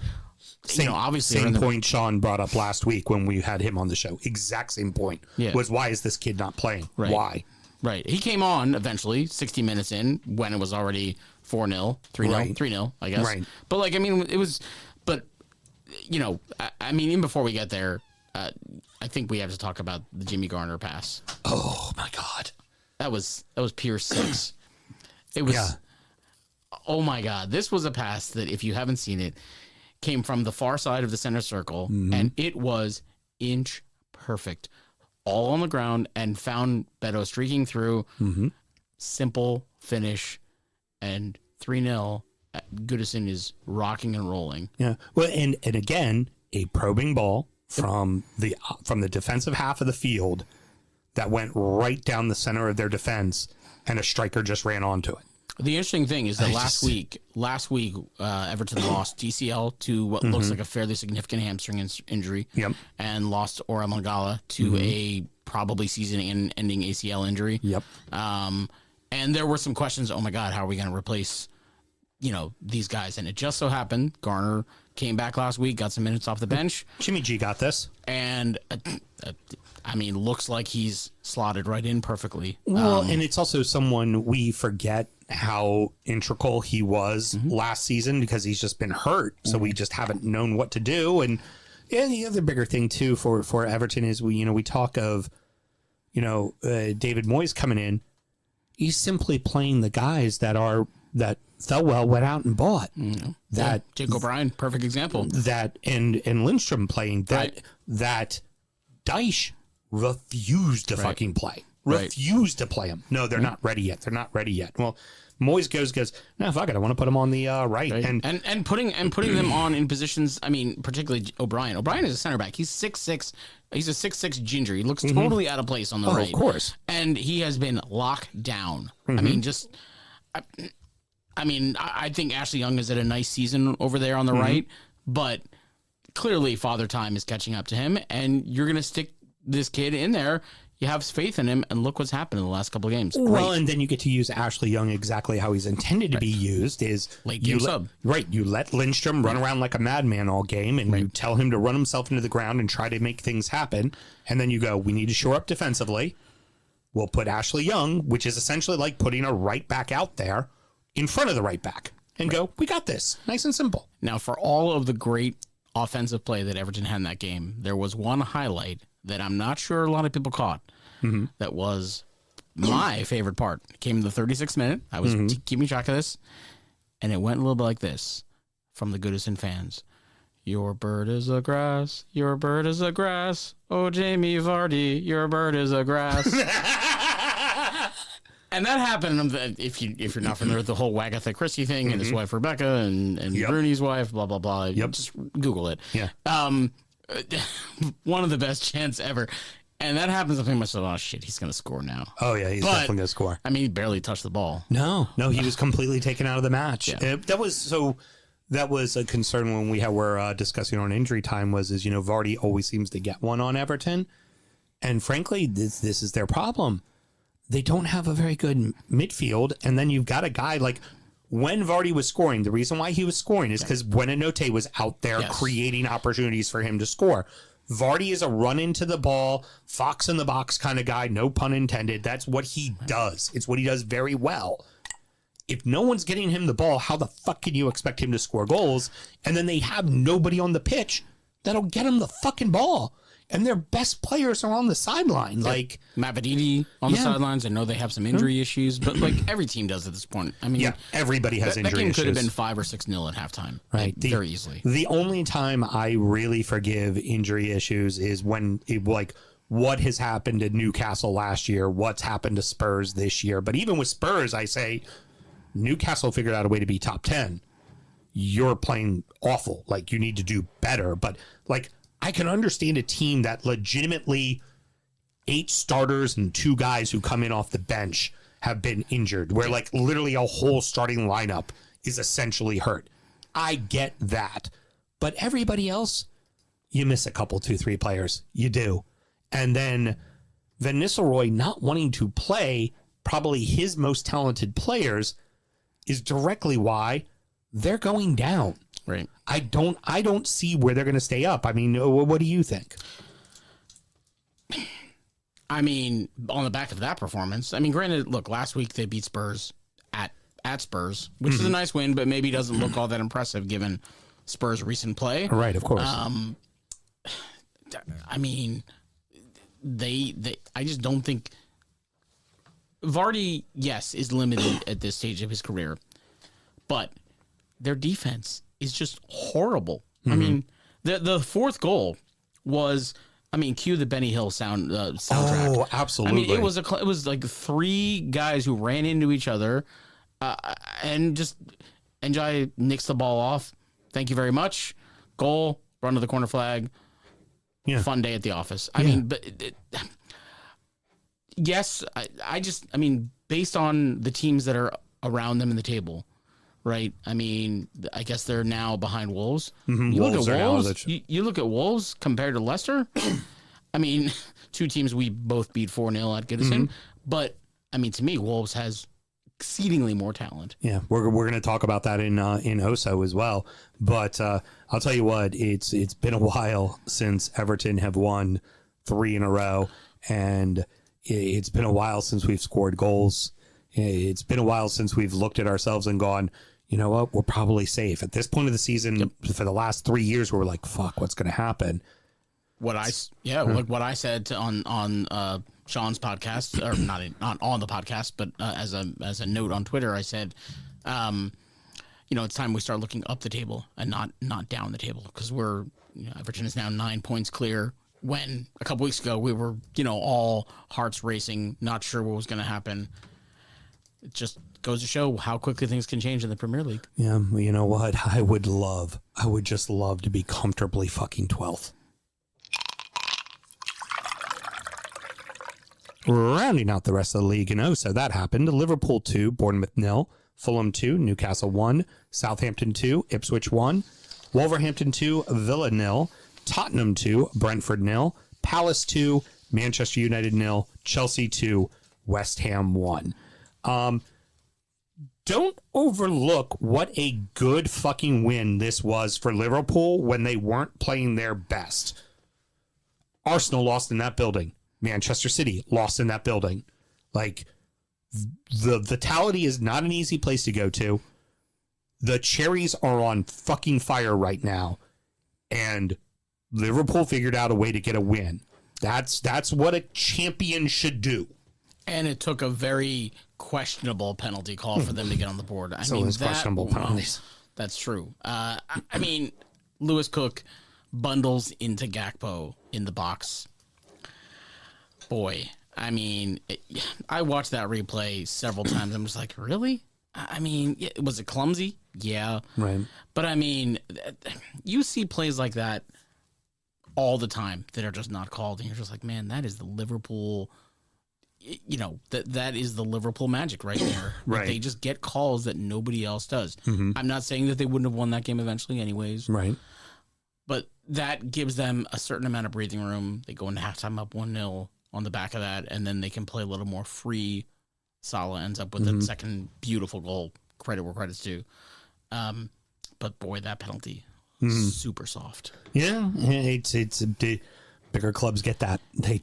obviously same point Sean brought up last week when we had him on the show. Exact same point. Yeah. Was why is this kid not playing? Right. Why? Right. He came on eventually, 60 minutes in, when it was already 4-0, 3-0, Right. 3-0, I guess. Right. But, like, I mean, it was, but, I mean, even before we get there, I think we have to talk about the Jimmy Garner pass. Oh, my God. That was pure 6. It was, oh, my God. This was a pass that, if you haven't seen it, came from the far side of the center circle, and it was inch perfect. All on the ground, and found Beto streaking through. Simple finish, and 3-0. Goodison is rocking and rolling. Yeah. Well, and again, a probing ball from the defensive half of the field that went right down the center of their defense, and a striker just ran onto it. The interesting thing is that last week, Everton lost DCL to what looks like a fairly significant hamstring injury, and lost Ora Mangala to a probably season-ending ACL injury. And there were some questions. Oh my God, how are we going to replace, these guys? And it just so happened Garner came back last week, got some minutes off the bench. Jimmy G got this, and I mean, looks like he's slotted right in perfectly. Well, and it's also someone we forget how integral he was last season because he's just been hurt. So we just haven't known what to do. And the other bigger thing too for Everton is we talk of, David Moyes coming in. He's simply playing the guys that Thelwell went out and bought. That Jake O'Brien, perfect example. That and Lindstrom playing that Dyche refused to fucking play. Refused to play him. No, they're not ready yet. They're not ready yet. Well, Moyes goes, no, fuck it. I want to put him on the right. And putting them on in positions, I mean, particularly O'Brien. O'Brien is a center back. He's 6'6". He's a 6'6" ginger. He looks totally out of place on the right. Of course. And he has been locked down. I mean, I think Ashley Young has had a nice season over there on the right, but clearly Father Time is catching up to him, and you're going to stick this kid in there. You have faith in him, and look what's happened in the last couple of games. Well, and then you get to use Ashley Young exactly how he's intended to be used. Is late game sub. Right. You let Lindstrom run around like a madman all game, and you tell him to run himself into the ground and try to make things happen. And then you go, we need to shore up defensively. We'll put Ashley Young, which is essentially like putting a right back out there in front of the right back, and go, we got this. Nice and simple. Now, for all of the great offensive play that Everton had in that game, there was one highlight that I'm not sure a lot of people caught. That was my favorite part. It came in the 36th minute. I was keeping track of this, and it went a little bit like this from the Goodison fans. Your bird is a grass. Your bird is a grass. Oh, Jamie Vardy, your bird is a grass. And that happened, if you're not familiar with the whole Wagatha Christie thing and his wife Rebecca and Rooney's wife, blah, blah, blah. Just Google it. Yeah. One of the best chants ever. And that happens, I think myself, oh shit, he's going to score now. Oh yeah, he's definitely going to score. I mean, he barely touched the ball. No, he was completely taken out of the match. Yeah. That was a concern when we were discussing on injury time Vardy always seems to get one on Everton. And frankly, this is their problem. They don't have a very good midfield. And then you've got a guy like when Vardy was scoring, the reason why he was scoring is because Buenanote was out there creating opportunities for him to score. Vardy is a run into the ball, fox in the box kind of guy, no pun intended. That's what he does. It's what he does very well. If no one's getting him the ball, how the fuck can you expect him to score goals? And then they have nobody on the pitch that'll get him the fucking ball. And their best players are on the sideline. Like Mavadini on the sidelines. I know they have some injury issues, but like every team does at this point. I mean, everybody has injury issues. That game could have been 5 or 6-0 at halftime, right? Very easily. The only time I really forgive injury issues is when what has happened to Newcastle last year, what's happened to Spurs this year. But even with Spurs, I say Newcastle figured out a way to be top 10. You're playing awful. Like you need to do better. But like, I can understand a team that legitimately 8 starters and 2 guys who come in off the bench have been injured, where like literally a whole starting lineup is essentially hurt. I get that. But everybody else, you miss a couple, 2-3 players. You do. And then Van Nistelrooy not wanting to play probably his most talented players is directly why they're going down. Right. I don't see where they're going to stay up. I mean, what do you think? I mean, on the back of that performance, I mean, granted, look, last week they beat Spurs at Spurs, which is a nice win, but maybe doesn't look all that impressive given Spurs' recent play. Right, of course. I mean, I just don't think Vardy, yes, is limited at this stage of his career, but their defense is just horrible. I mean, the fourth goal was, I mean, cue the Benny Hill soundtrack. Oh, absolutely. I mean, it was like three guys who ran into each other, and just Njai nicks the ball off. Thank you very much. Goal, run to the corner flag. Yeah. Fun day at the office. I mean, but yes, I mean, based on the teams that are around them in the table, right? I mean, I guess they're now behind Wolves. You look at Wolves compared to Leicester. I mean, two teams we both beat 4-0 at Goodison. But I mean, to me, Wolves has exceedingly more talent. Yeah, we're going to talk about that in Oso as well. But I'll tell you what, it's been a while since Everton have won 3 in a row, and it's been a while since we've scored goals. It's been a while since we've looked at ourselves and gone, you know what, we're probably safe. At this point of the season, for the last 3 years, we're like, fuck, what's going to happen? Like what I said on Sean's podcast, or not on the podcast, but as a note on Twitter, I said, it's time we start looking up the table and not down the table, because Everton is now 9 points clear. When a couple weeks ago we were, all hearts racing, not sure what was going to happen. It just goes to show how quickly things can change in the Premier League. Yeah, you know what? I would just love to be comfortably fucking 12th. Rounding out the rest of the league, so that happened. Liverpool 2, Bournemouth 0, Fulham 2, Newcastle 1, Southampton 2, Ipswich 1, Wolverhampton 2, Villa 0, Tottenham 2, Brentford 0, Palace 2, Manchester United 0, Chelsea 2, West Ham 1. Don't overlook what a good fucking win this was for Liverpool when they weren't playing their best. Arsenal lost in that building. Manchester City lost in that building. Like, the Vitality is not an easy place to go to. The cherries are on fucking fire right now. And Liverpool figured out a way to get a win. That's what a champion should do. And it took a very questionable penalty call for them to get on the board. I mean, questionable penalties. That's true. I mean, Lewis Cook bundles into Gakpo in the box. Boy, I mean, I watched that replay several times. I'm just like, really? I mean, was it clumsy? Yeah. Right. But I mean, you see plays like that all the time that are just not called. And you're just like, man, that is the Liverpool, that is the Liverpool magic right there. Right. Like, they just get calls that nobody else does. I'm not saying that they wouldn't have won that game eventually anyways. Right. But that gives them a certain amount of breathing room. They go into halftime up 1-0 on the back of that, and then they can play a little more free. Salah ends up with the second beautiful goal. Credit where credit's due. But boy, that penalty, super soft. Yeah, it's bigger clubs get that. They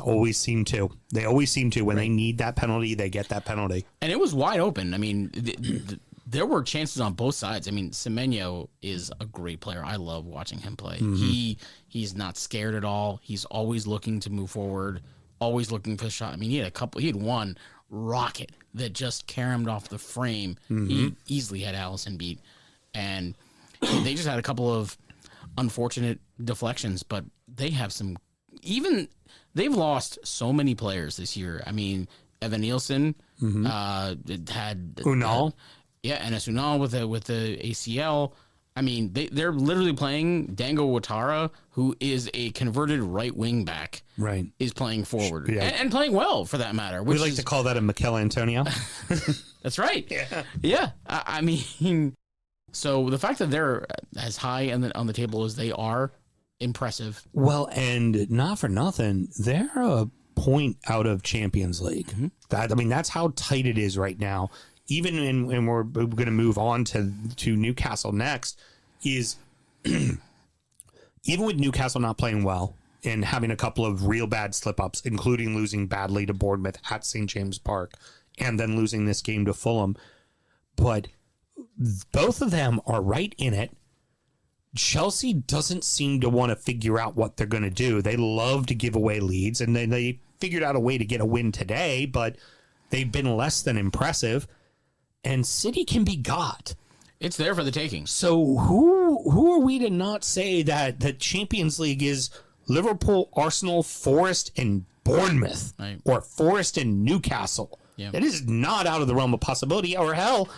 always seem to. They always seem to. When they need that penalty, they get that penalty. And it was wide open. I mean, there were chances on both sides. I mean, Semenyo is a great player. I love watching him play. He's not scared at all. He's always looking to move forward, always looking for the shot. I mean, he had one rocket that just caromed off the frame. He easily had Allison beat. And they just had a couple of unfortunate deflections, but they have they've lost so many players this year. I mean, Evan Nielsen had Unal. Enes Unal with the ACL. I mean, they're literally playing Dango Ouattara, who is a converted right wing back. Right. Is playing forward. Yeah. And playing well, for that matter. We like to call that a Mikel Antonio. That's right. Yeah. I mean, so the fact that they're as high on the table as they are, impressive. Well, and not for nothing, they're a point out of Champions League. That's how tight it is right now. Even and we're going to move on to Newcastle next, is even with Newcastle not playing well and having a couple of real bad slip-ups, including losing badly to Bournemouth at St. James Park and then losing this game to Fulham, but both of them are right in it. Chelsea doesn't seem to want to figure out what they're going to do. They love to give away leads, and they figured out a way to get a win today, but they've been less than impressive. And City can be got. It's there for the taking. So who are we to not say that the Champions League is Liverpool, Arsenal, Forest, and Bournemouth, right, or Forest and Newcastle? Yeah. That is not out of the realm of possibility, or hell,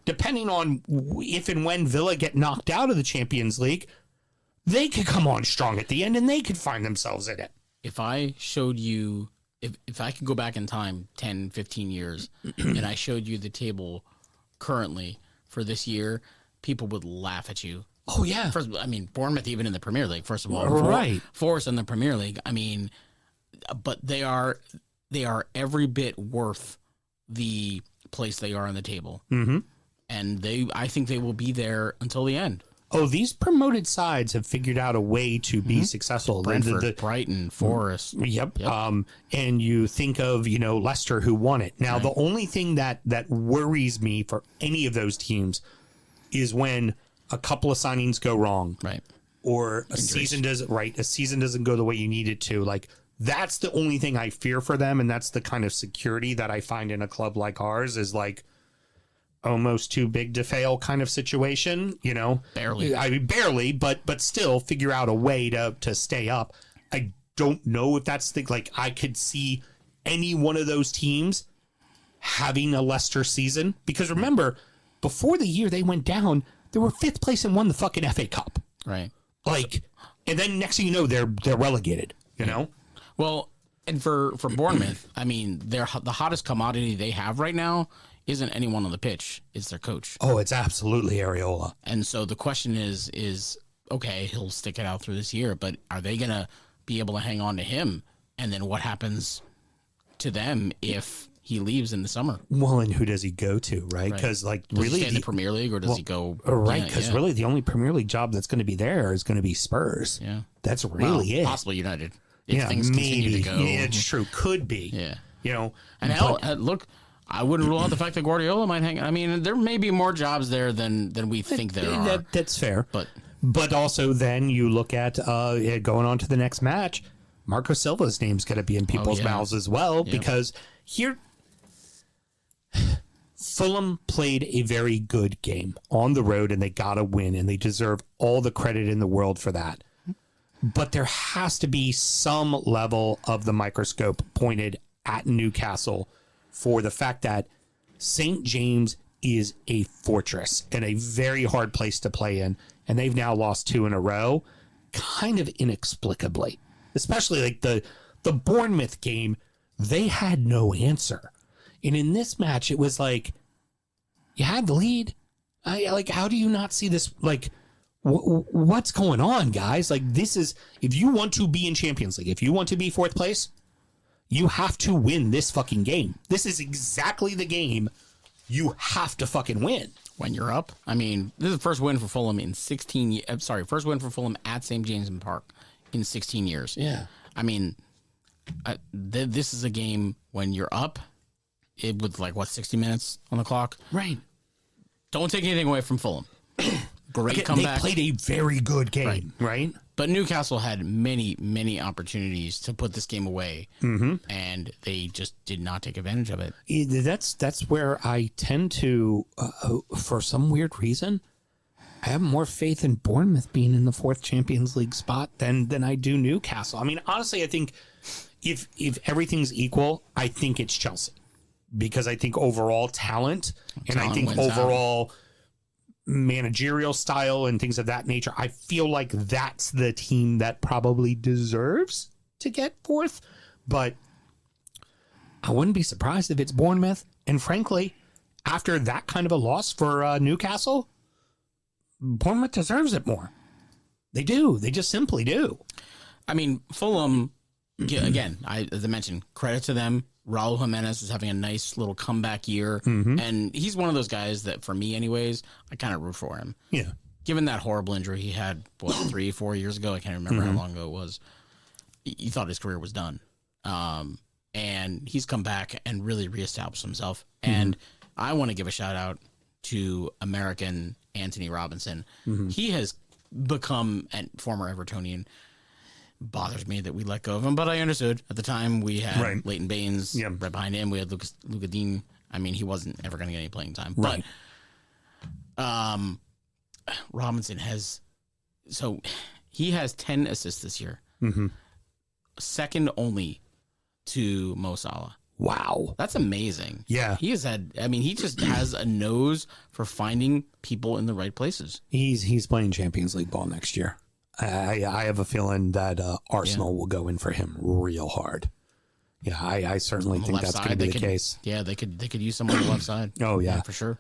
depending on if and when Villa get knocked out of the Champions League, they could come on strong at the end and they could find themselves in it. If I showed you, if I could go back in time 10, 15 years, and I showed you the table currently for this year, people would laugh at you. Oh, yeah. First, Bournemouth even in the Premier League, first of all. Right. Forest in the Premier League, but they are every bit worth the place they are on the table. Mm-hmm. And I think they will be there until the end. Oh, these promoted sides have figured out a way to be successful. Brentford, Brighton, Forest. Yep. And you think of, Leicester, who won it. Now, the only thing that worries me for any of those teams is when a couple of signings go wrong. Right. Or a season doesn't go the way you need it to. Like, that's the only thing I fear for them, and that's the kind of security that I find in a club like ours is like almost too big to fail kind of situation, Barely. Barely, but still figure out a way to stay up. I don't know if that's I could see any one of those teams having a Leicester season, because remember, before the year they went down, they were 5th place and won the fucking FA Cup. Right. And then next thing you know, they're relegated, Well, and for Bournemouth, the hottest commodity they have right now isn't anyone on the pitch. It's their coach. Oh, it's absolutely Areola. And so the question is okay, he'll stick it out through this year, but are they going to be able to hang on to him? And then what happens to them if he leaves in the summer? Well, and who does he go to, right? Because Does really, he stay in the Premier League, or does he go? Right, because really the only Premier League job that's going to be there is going to be Spurs. Yeah, that's really it. Possibly United. If things continue to go. Yeah, it's true. Could be. Yeah. And look, I wouldn't rule out the fact that Guardiola might hang. There may be more jobs there than we think there are. That's fair. But also then you look at going on to the next match, Marco Silva's name's going to be in people's mouths as well, because here Fulham played a very good game on the road and they got a win and they deserve all the credit in the world for that. But there has to be some level of the microscope pointed at Newcastle for the fact that St. James is a fortress and a very hard place to play in. And they've now lost 2 in a row, kind of inexplicably. Especially like the Bournemouth game, they had no answer. And in this match, it was like, you had the lead. How do you not see this? What's going on, guys? This is, if you want to be in Champions League, if you want to be 4th place, you have to win this fucking game. This is exactly the game you have to fucking win. When you're up, this is the first win for Fulham in 16. First win for Fulham at St. James Park in 16 years. Yeah. This is a game when you're up. It was 60 minutes on the clock. Right. Don't take anything away from Fulham. Great comeback. They played a very good game, right? But Newcastle had many, many opportunities to put this game away, and they just did not take advantage of it. That's where I tend to, for some weird reason, I have more faith in Bournemouth being in the 4th Champions League spot than I do Newcastle. Honestly, I think if everything's equal, I think it's Chelsea, because I think overall talent and I think overall managerial style and things of that nature, I feel like that's the team that probably deserves to get 4th, but I wouldn't be surprised if it's Bournemouth. And frankly, after that kind of a loss for Newcastle, Bournemouth deserves it more. They do. They just simply do. I mean, Fulham, again, as I mentioned, credit to them. Raul Jimenez is having a nice little comeback year. And he's one of those guys that, for me anyways, I kind of root for him. Yeah. Given that horrible injury he had, 3-4 years ago, I can't remember how long ago it was, you thought his career was done. And he's come back and really reestablished himself. And I want to give a shout out to American Anthony Robinson. He has become a former Evertonian. Bothers me that we let go of him, but I understood at the time. We had Leighton Baines right behind him. We had Luca Dean. I mean, he wasn't ever going to get any playing time. Right. But Robinson has, so he has 10 assists this year. Second only to Mo Salah. Wow. That's amazing. Yeah. He has had, I mean, he just has a nose for finding people in the right places. He's playing Champions League ball next year. I have a feeling that Arsenal will go in for him real hard. Yeah, I certainly think that's going to be the case. Yeah, they could use someone on the left side. Oh, yeah. For sure.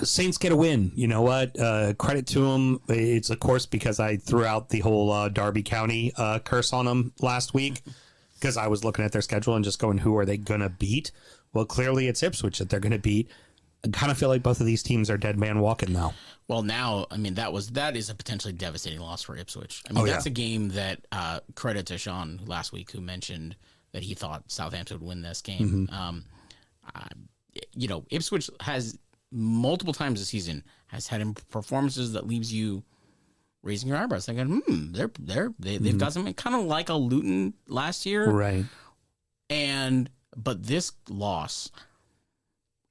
Saints get a win. You know what? Credit to them. It's, of course, because I threw out the whole Derby County curse on them last week because I was looking at their schedule and just going, who are they going to beat? Well, clearly it's Ipswich that they're going to beat. I kind of feel like both of these teams are dead man walking now. Well, now, I mean, that is a potentially devastating loss for Ipswich. I mean, that's a game that credit to Sean last week, who mentioned that he thought Southampton would win this game. Ipswich has multiple times this season has had performances that leaves you raising your eyebrows, thinking, they've got something kind of like a Luton last year, right? But this loss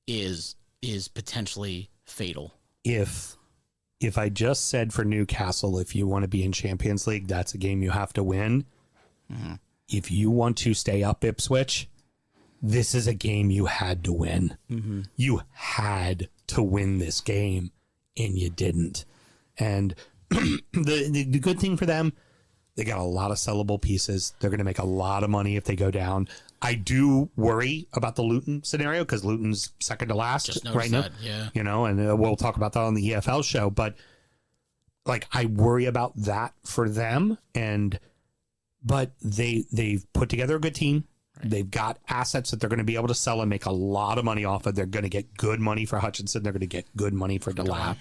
is potentially fatal. If I just said for Newcastle, if you want to be in Champions League, that's a game you have to win. If you want to stay up Ipswich, this is a game you had to win. You had to win this game, and you didn't. And the good thing for them, they got a lot of sellable pieces. They're going to make a lot of money if they go down. I do worry about the Luton scenario because Luton's second to last right now. Yeah. You know, and we'll talk about that on the EFL show. But like, I worry about that for them. But they've put together a good team. Right. They've got assets that they're going to be able to sell and make a lot of money off of. They're going to get good money for Hutchinson. They're going to get good money for Delap.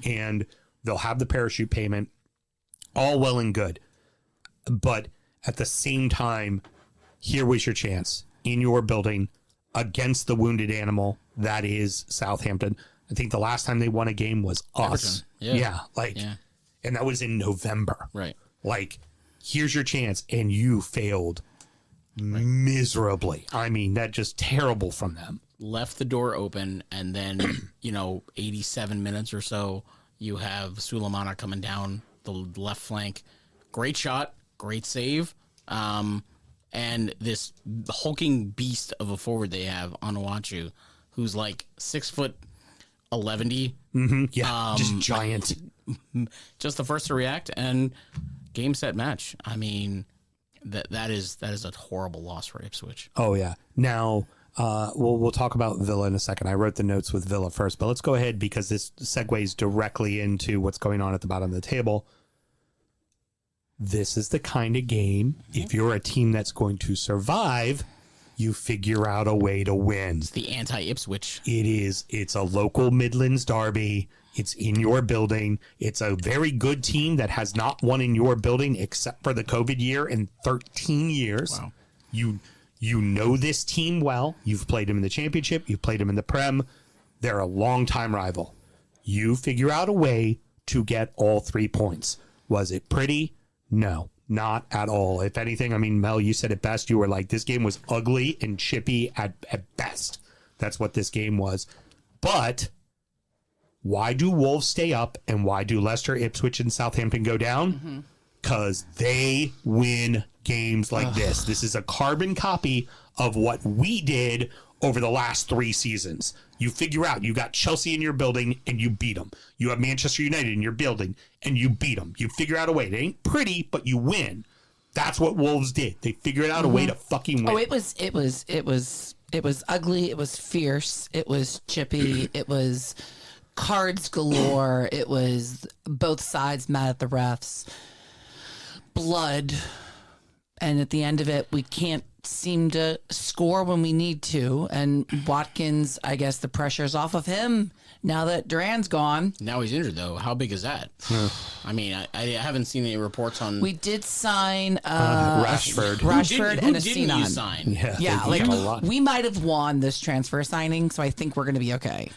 And they'll have the parachute payment. All well and good. But at the same time, here was your chance in your building against the wounded animal that is Southampton. I think the last time they won a game was us. Everton. And that was in November. Right. Like, here's your chance, and you failed miserably. I mean, that just terrible from them. Left the door open, and then 87 minutes or so, you have Sulemana coming down the left flank. Great shot, great save. And this hulking beast of a forward they have, Onuachu, who's like 6'11". Just giant. Just the first to react, and game, set, match. I mean, that is a horrible loss for Ipswich. Oh yeah. Now we'll talk about Villa in a second. I wrote the notes with Villa first, but let's go ahead because this segues directly into what's going on at the bottom of the table. This is the kind of game, if you're a team that's going to survive, you figure out a way to win. It's the anti-Ipswich. It is. It's a local Midlands derby. It's in your building. It's a very good team that has not won in your building except for the COVID year in 13 years. Wow. You know this team well. You've played them in the championship. You've played them in the Prem. They're a longtime rival. You figure out a way to get all 3 points. Was it pretty? No, not at all. If anything, I mean, Mel, you said it best. You were like, this game was ugly and chippy at best. That's what this game was. But why do Wolves stay up and why do Leicester, Ipswich, and Southampton go down? Because they win games like this. This is a carbon copy of what we did over the last 3 seasons. You figure out, you got Chelsea in your building and you beat them. You have Manchester United in your building and you beat them. You figure out a way. It ain't pretty, but you win. That's what Wolves did. They figured out a way to fucking win. Oh, it was ugly. It was fierce. It was chippy. It was cards galore. It was both sides mad at the refs, blood, and at the end of it, we can't seem to score when we need to. And Watkins, I guess the pressure's off of him now that Duran's gone. Now he's injured, though. How big is that? I mean, I haven't seen any reports on. We did sign Rashford. Rashford and a didn't you Sinan. sign? Yeah, they like used a lot. we might have won this transfer signing, so I think we're going to be okay.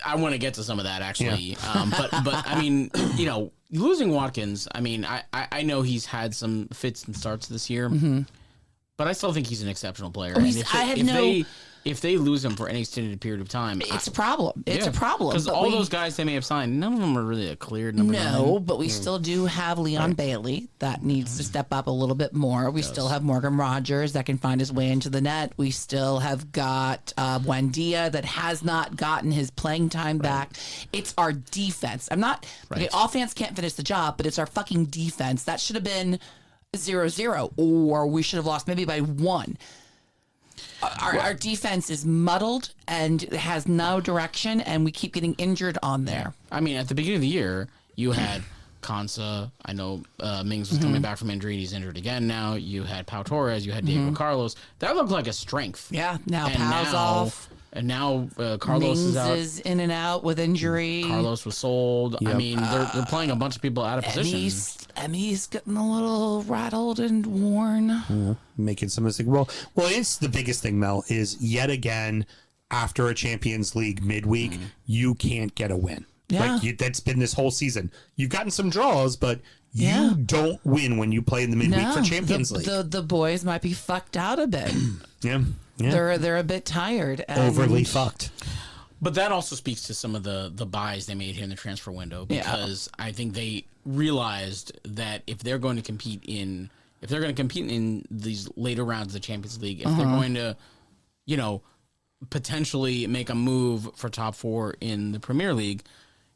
I want to get to some of that actually, but I mean, you know, losing Watkins. I mean, I know he's had some fits and starts this year, but I still think he's an exceptional player. Oh, And if they lose him for any extended period of time, It's a problem. It's a problem. because but all we- those guys they may have signed, none of them are really a cleared number No, nine. but we still do have Leon Bailey that needs to step up a little bit more. We still have Morgan Rogers that can find his way into the net. We still have got Buendia that has not gotten his playing time back. It's our defense. Okay, offense can't finish the job, but it's our fucking defense. That should have been 0-0, or we should have lost maybe by 1. Our defense is muddled and has no direction, and we keep getting injured on there. I mean, at the beginning of the year, you had Konsa. I know Mings was coming back from injury. He's injured again now. You had Pau Torres. You had Diego Carlos. That looked like a strength. Yeah, now And Pau's off. And now Carlos Mings is out. is in and out with injury. Carlos was sold. I mean, they're playing a bunch of people out of position. Emmy's getting a little rattled and worn. Making some mistakes. Well, it's the biggest thing, Mel, is yet again, after a Champions League midweek, you can't get a win. Yeah. Like that's been this whole season. You've gotten some draws, but you don't win when you play in the midweek for Champions League. The boys might be fucked out a bit. Yeah. They're a bit tired. And Overly fucked. But that also speaks to some of the buys they made here in the transfer window, because I think they realized that if they're going to compete in these later rounds of the Champions League, if they're going to, you know, potentially make a move for top 4 in the Premier League,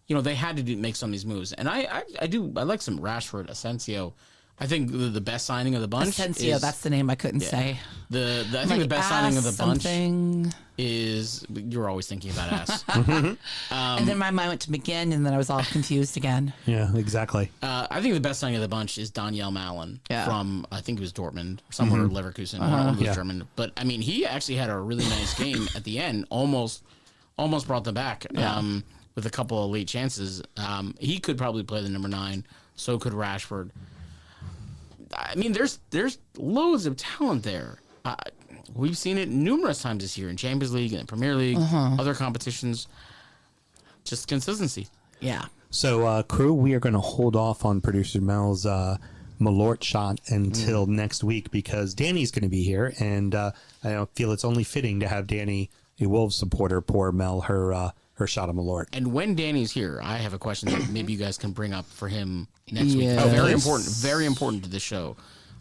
you know, they had to make some of these moves. And I like some Rashford, Asensio. I think the best signing of the bunch Asensio, that's the name I couldn't say. I think the best signing of the bunch something. is, you're always thinking about ass. And then my mind went to McGinn, and then I was all confused again. Yeah, exactly. I think the best signing of the bunch is Daniel Malen from, I think it was Dortmund, somewhere Leverkusen, one of those German. But I mean, he actually had a really nice game at the end, almost brought them back with a couple of late chances. He could probably play the number 9. So could Rashford. I mean, there's loads of talent there. We've seen it numerous times this year in Champions League and Premier League, other competitions. Just consistency. Yeah. So, crew, we are going to hold off on producer Mel's Malort shot until next week because Danny's going to be here, and I feel it's only fitting to have Danny, a Wolves supporter, pour Mel her shot of Malort. And when Danny's here, I have a question that maybe you guys can bring up for him next week. Yes. Very important to the show.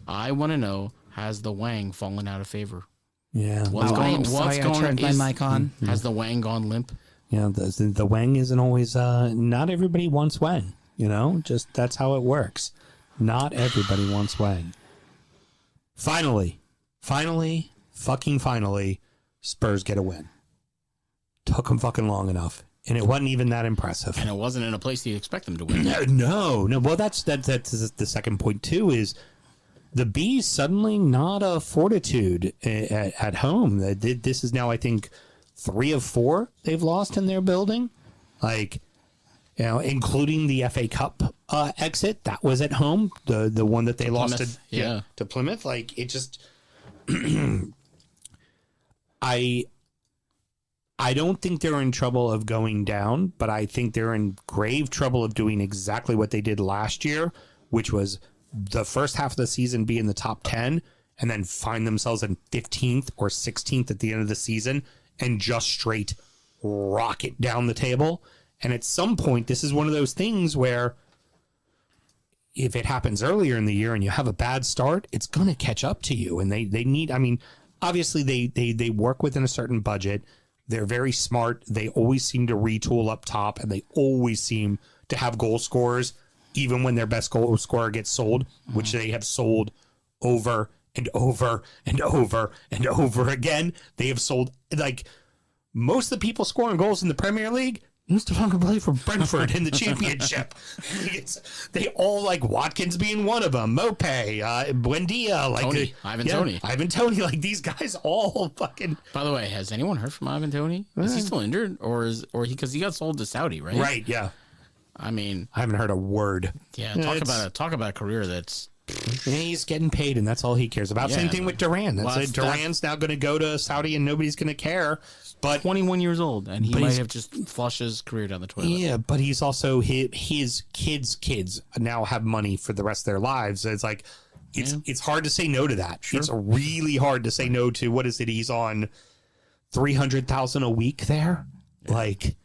I want to know, has the Wang fallen out of favor? Yeah. I'm sorry, I turned my mic on. Has the Wang gone limp? Yeah, the Wang isn't always, not everybody wants Wang, just that's how it works. Not everybody wants Wang. Finally, Spurs get a win. Took them fucking long enough, and it wasn't even that impressive. And it wasn't in a place you expect them to win. No. Well, that's the second point too. Is the Bees suddenly not a fortitude at home? This is now, I think, 3 of 4 they've lost in their building, including the FA Cup exit. That was at home. The one that they lost to Plymouth. It just. I don't think they're in trouble of going down, but I think they're in grave trouble of doing exactly what they did last year, which was the first half of the season be in the top 10 and then find themselves in 15th or 16th at the end of the season and just straight rocket down the table. And at some point, this is one of those things where if it happens earlier in the year and you have a bad start, it's going to catch up to you. And they need, obviously they work within a certain budget. They're very smart. They always seem to retool up top, and they always seem to have goal scorers, even when their best goal scorer gets sold, which they have sold over and over and over and over again. They have sold, most of the people scoring goals in the Premier League, He used to fucking play for Brentford in the championship. They all like Watkins being one of them. Mope, Buendia, like Tony, Ivan Toney. Ivan Toney, like these guys all fucking. By the way, has anyone heard from Ivan Toney? Is he still injured, or because he got sold to Saudi, right? Right. Yeah. I mean, I haven't heard a word. Yeah. Talk about a career that's. He's getting paid, and that's all he cares about. Yeah, Same thing with Duran. Duran's now going to go to Saudi, and nobody's going to care. But 21 years old, and he might have just flushed his career down the toilet. Yeah, but he's also his kids now have money for the rest of their lives. It's like it's hard to say no to that. Sure. It's really hard to say no to what is it? He's on $300,000 a week there. Yeah. Like,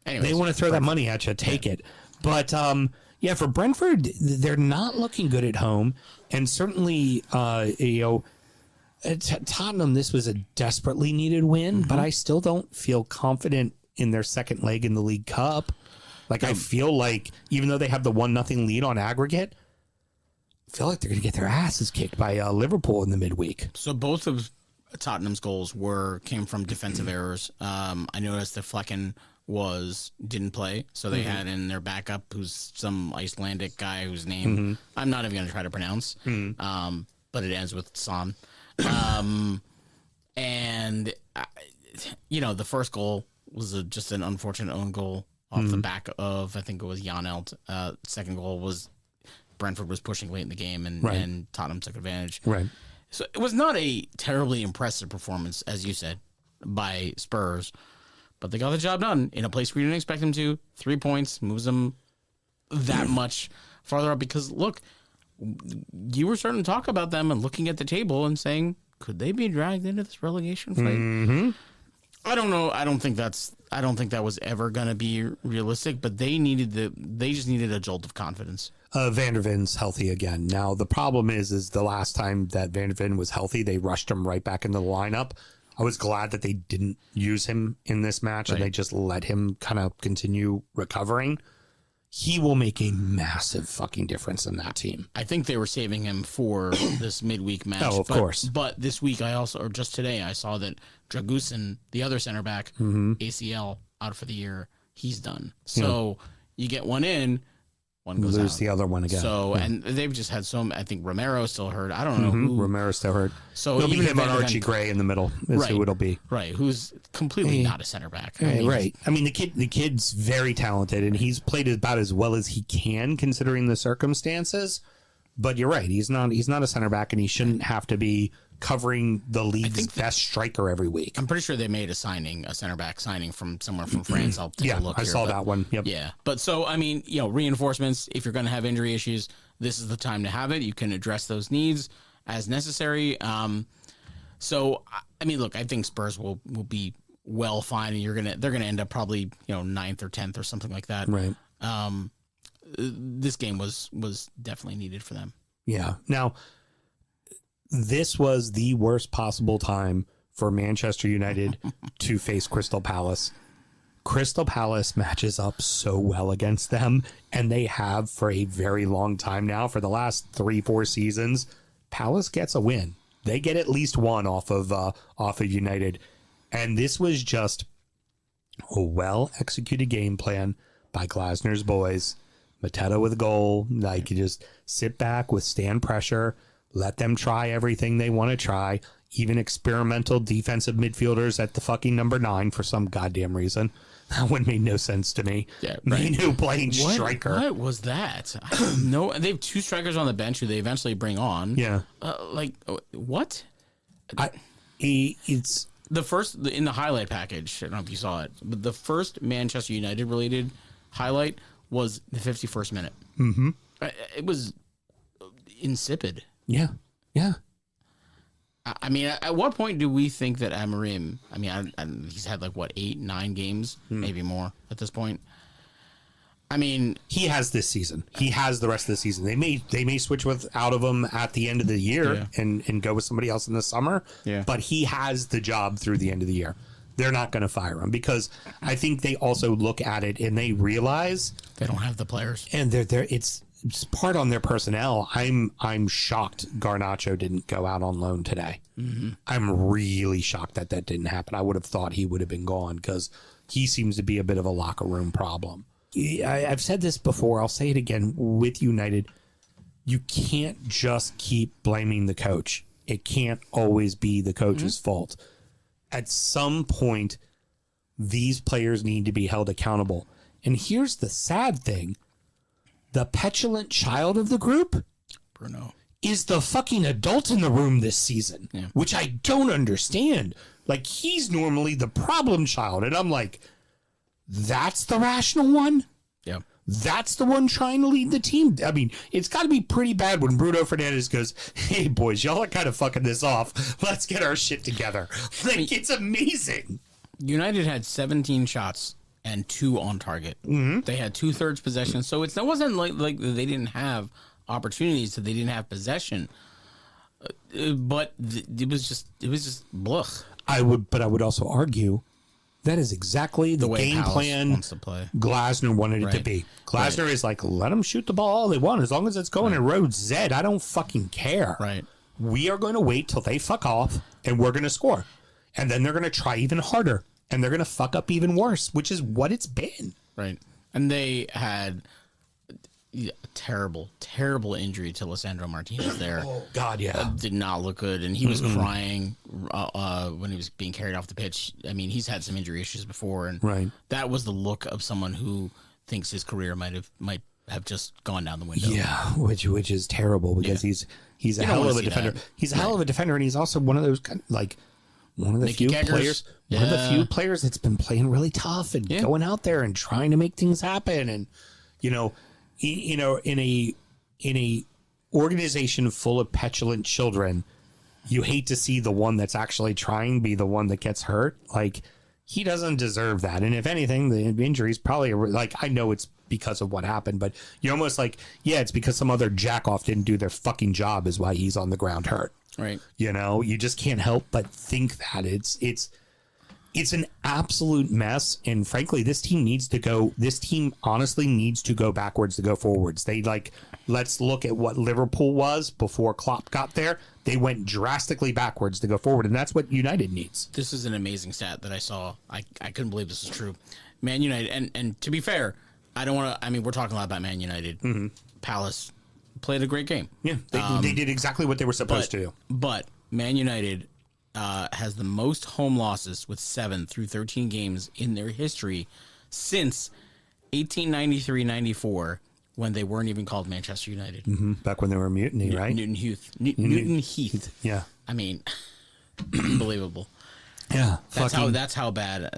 anyways, they want to throw that money at you. Take it. But for Brentford, they're not looking good at home, and certainly at Tottenham, this was a desperately needed win, but I still don't feel confident in their second leg in the League Cup. Like, I feel like, even though they have the 1-0 lead on aggregate, I feel like they're going to get their asses kicked by Liverpool in the midweek. So both of Tottenham's goals came from defensive errors. I noticed that Flecken didn't play, so they had in their backup, who's some Icelandic guy whose name I'm not even going to try to pronounce, but it ends with Son. And the first goal was just an unfortunate own goal off the back of, I think it was Jan Elt. Second goal was Brentford was pushing late in the game, and Tottenham took advantage. Right. So it was not a terribly impressive performance, as you said, by Spurs, but they got the job done in a place where you didn't expect them to. 3 points moves them that much farther up, because look, you were starting to talk about them and looking at the table and saying, could they be dragged into this relegation fight? I don't know. I don't think that was ever going to be realistic, but they just needed a jolt of confidence. Van der Ven's healthy again. Now, the problem is the last time that Van der Ven was healthy, they rushed him right back into the lineup. I was glad that they didn't use him in this match, and they just let him kind of continue recovering. He will make a massive fucking difference in that team. I think they were saving him for this midweek match. Oh, of course. But this week, just today, I saw that Dragusin, the other center back, ACL out for the year. He's done. So you get one in, one goes out. Lose the other one again. So, and they've just had I think Romero's still hurt. I don't know who. Romero's still hurt. So it'll be him and Archie Gray in the middle is who it'll be. Right, who's completely not a center back. Right. I mean, the kid's very talented, and he's played about as well as he can considering the circumstances. But you're right. He's not a center back, and he shouldn't have to be covering the league's best striker every week. I'm pretty sure they made a center back signing from somewhere from France. I'll take a look. I saw that one. Yep. Yeah. But so, I mean, reinforcements, if you're going to have injury issues, this is the time to have it. You can address those needs as necessary. So, I mean, look, I think Spurs will be well fine, and they're going to end up probably, 9th or 10th or something like that. Right. This game was definitely needed for them. Yeah. Now, this was the worst possible time for Manchester United to face Crystal Palace. Crystal Palace matches up so well against them, and they have for a very long time now. For the last 3-4 seasons, Palace gets a win. They get at least one off of United, and this was just a well-executed game plan by Glasner's boys. Mateta with a goal. Like, you just sit back, withstand pressure, let them try everything they want to try, even experimental defensive midfielders at the fucking number 9 for some goddamn reason. That one made no sense to me. Yeah, right. Manu playing striker. What was that? No, they have 2 strikers on the bench who they eventually bring on. Yeah. What? It's the first in the highlight package. I don't know if you saw it, but the first Manchester United related highlight was the 51st minute. Mm-hmm. It was insipid. Yeah. Yeah. I mean, at what point do we think that Amorim, he's had 8-9 games, maybe more at this point. I mean, he has this season. He has the rest of the season. They may switch out of him at the end of the year and go with somebody else in the summer. Yeah. But he has the job through the end of the year. They're not going to fire him because I think they also look at it and they realize they don't have the players. And they're it's part on their personnel. I'm shocked Garnacho didn't go out on loan today. Mm-hmm. I'm really shocked that didn't happen. I would have thought he would have been gone because he seems to be a bit of a locker room problem. I've said this before. I'll say it again with United. You can't just keep blaming the coach. It can't always be the coach's fault. At some point, these players need to be held accountable. And here's the sad thing. The petulant child of the group, Bruno, is the fucking adult in the room this season, which I don't understand. Like, he's normally the problem child. And I'm like, that's the rational one? Yeah. That's the one trying to lead the team? I mean, it's got to be pretty bad when Bruno Fernandes goes, hey, boys, y'all are kind of fucking this off. Let's get our shit together. Like, it's amazing. United had 17 shots and 2 on target. They had 2/3 possession. So it wasn't like they didn't have opportunities, that they didn't have possession. But it was just blech. I would also argue that is exactly the way game Palace plan wants to play. Glasner wanted it to be. Glasner is like, let them shoot the ball all they want. As long as it's going in road Z, I don't fucking care. Right. We are going to wait till they fuck off, and we're going to score. And then they're going to try even harder, and they're going to fuck up even worse, which is what it's been. Right. And they had a terrible injury to Lisandro Martinez there. Oh, God, yeah. Did not look good, and he was crying when he was being carried off the pitch. I mean, he's had some injury issues before, and that was the look of someone who thinks his career might have just gone down the window. Yeah, which is terrible, because he's a hell of a defender. He's a hell of a defender, and he's also one of those kind of, like, one of the few players that's been playing really tough and going out there and trying to make things happen. And in a organization full of petulant children, you hate to see the one that's actually trying be the one that gets hurt. Like, he doesn't deserve that. And if anything, the injury is probably like, I know it's because of what happened, but you're almost like, it's because some other jack-off didn't do their fucking job is why he's on the ground hurt. Right. You just can't help but think that it's an absolute mess. And frankly, this team honestly needs to go backwards to go forwards. Let's look at what Liverpool was before Klopp got there. They went drastically backwards to go forward, and that's what United needs. This is an amazing stat that I saw. I couldn't believe this is true. Man United, and to be fair, I don't want to, I mean, we're talking a lot about Man United. Palace played a great game. Yeah, they did exactly what they were supposed to do. But Man United has the most home losses with 7 through 13 games in their history since 1893-94, when they weren't even called Manchester United. Back when they were a mutiny, right? Newton Heath. Yeah. I mean, unbelievable. Yeah. That's how bad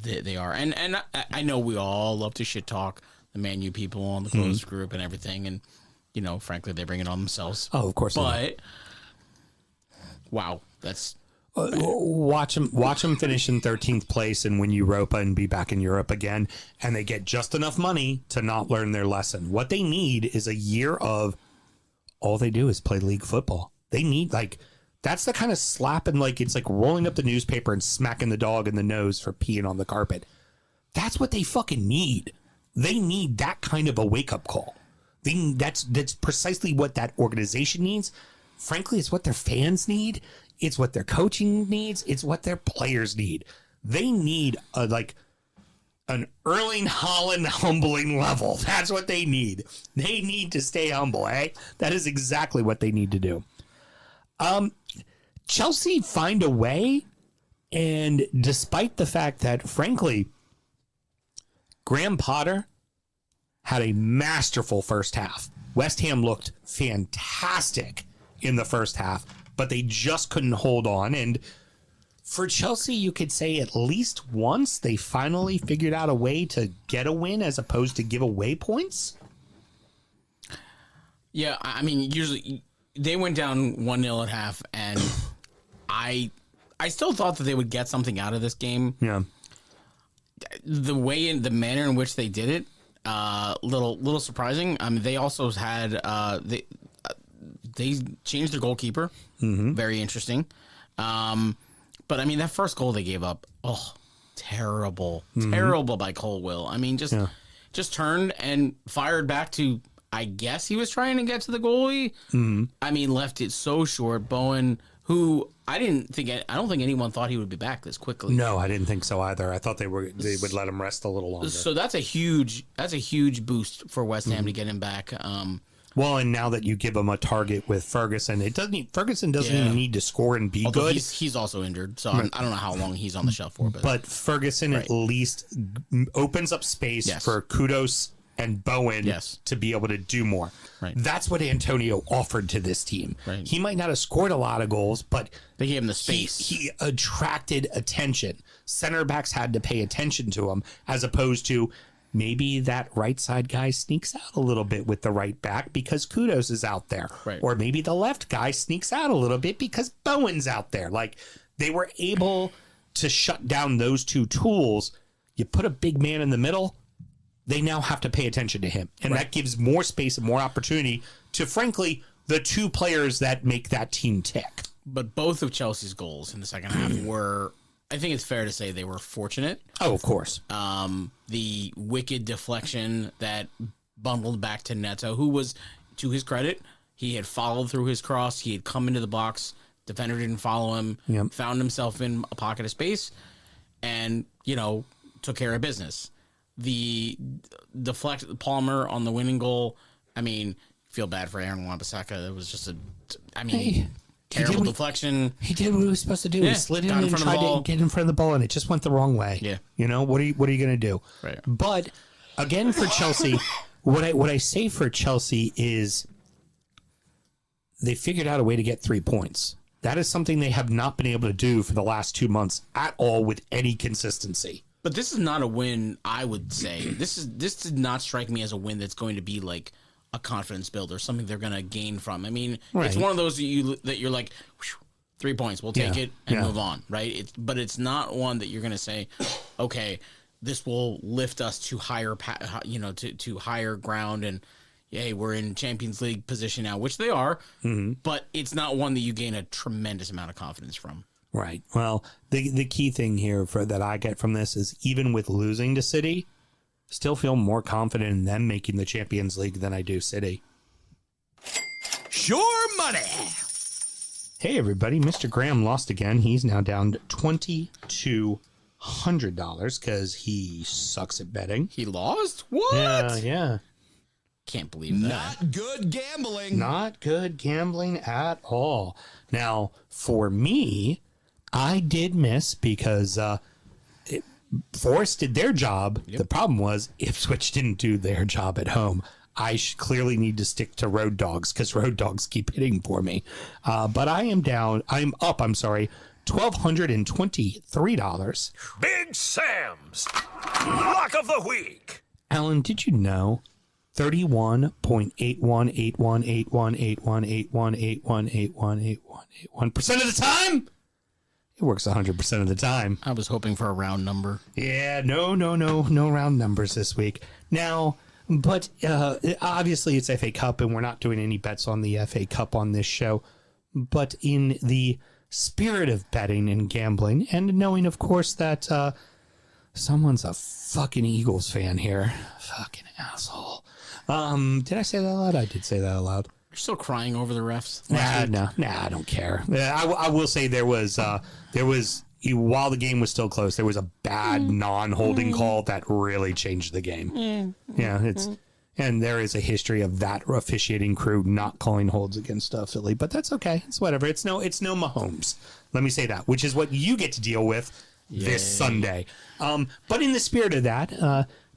they are. And I know we all love to shit talk the Man U people on the closed group and everything, and frankly, they bring it on themselves. Oh, of course. But wow, that's watch them finish in 13th place and win Europa and be back in Europe again, and they get just enough money to not learn their lesson. What they need is a year of all they do is play league football. They need, that's the kind of slapping, it's like rolling up the newspaper and smacking the dog in the nose for peeing on the carpet. That's what they fucking need. They need that kind of a wake-up call. That's precisely what that organization needs. Frankly, it's what their fans need. It's what their coaching needs. It's what their players need. They need an Erling Haaland humbling level. That's what they need. They need to stay humble, eh? That is exactly what they need to do. Chelsea find a way, and despite the fact that, frankly, Graham Potter had a masterful first half. West Ham looked fantastic in the first half, but they just couldn't hold on. And for Chelsea, you could say at least once they finally figured out a way to get a win as opposed to give away points. Yeah, I mean, usually they went down 1-0 at half, and I still thought that they would get something out of this game. Yeah. The manner in which they did it, little surprising. I mean, they also had they changed their goalkeeper. Very interesting. But I mean, that first goal they gave up, terrible by Colwill. I mean, just turned and fired back to, I guess he was trying to get to the goalie. I mean, left it so short. Bowen, who I don't think anyone thought he would be back this quickly. No, I didn't think so either. I thought they would let him rest a little longer. So that's a huge boost for West Ham to get him back. Well, and now that you give him a target with Ferguson, Ferguson doesn't even need to score and be Although good. He's also injured, so I don't know how long he's on the shelf for. But Ferguson at least opens up space for Kudos and Bowen to be able to do more. Right. That's what Antonio offered to this team. Right. He might not have scored a lot of goals, but they gave him the space. He attracted attention. Center backs had to pay attention to him, as opposed to maybe that right side guy sneaks out a little bit with the right back because Kudos is out there. Right. Or maybe the left guy sneaks out a little bit because Bowen's out there. Like, they were able to shut down those two tools. You put a big man in the middle, they now have to pay attention to him. And that gives more space and more opportunity to, frankly, the two players that make that team tick. But both of Chelsea's goals in the second half were, I think it's fair to say, they were fortunate. Oh, of course. The wicked deflection that bundled back to Neto, who was, to his credit, he had followed through his cross. He had come into the box. Defender didn't follow him. Yep. Found himself in a pocket of space and, took care of business. The deflect Palmer on the winning goal. I mean, feel bad for Aaron Wan-Bissaka. It was just terrible deflection. He did what he was supposed to do. Yeah, He slid in got in and front of the tried to ball. get in front of the ball, and it just went the wrong way. Yeah. What are you going to do? Right. But again, for Chelsea, what I say for Chelsea is they figured out a way to get 3 points. That is something they have not been able to do for the last 2 months at all with any consistency. But this is not a win, I would say. This did not strike me as a win that's going to be like a confidence builder, something they're going to gain from. I mean, it's one of those that you're like, 3 points, we'll take it and move on, right? But it's not one that you're going to say, okay, this will lift us to higher, to higher ground, and yay, we're in Champions League position now, which they are. Mm-hmm. But it's not one that you gain a tremendous amount of confidence from. Right. Well, the key thing here that I get from this is even with losing to City, still feel more confident in them making the Champions League than I do City. Sure money. Hey, everybody. Mr. Graham lost again. He's now down to $2,200 because he sucks at betting. He lost? What? Yeah. Can't believe that. Not good gambling. Not good gambling at all. Now, for me, I did miss because Forest did their job. Yep. The problem was Ipswich didn't do their job at home. I clearly need to stick to Road Dogs because Road Dogs keep hitting for me. But I'm up, $1,223. Big Sam's Lock of the Week. Alan, did you know 31.818181818181818181% of the time? It works 100% of the time. I was hoping for a round number. Yeah, no round numbers this week. Now, but obviously it's FA Cup, and we're not doing any bets on the FA Cup on this show. But in the spirit of betting and gambling, and knowing, of course, that someone's a fucking Eagles fan here. Fucking asshole. Did I say that out loud? I did say that out loud. You're still crying over the refs? Nah, I don't care. I will say there was while the game was still close, there was a bad non-holding call that really changed the game. And there is a history of that officiating crew not calling holds against Philly, but that's okay. It's whatever. It's no Mahomes. Let me say that, which is what you get to deal with this Sunday. But in the spirit of that,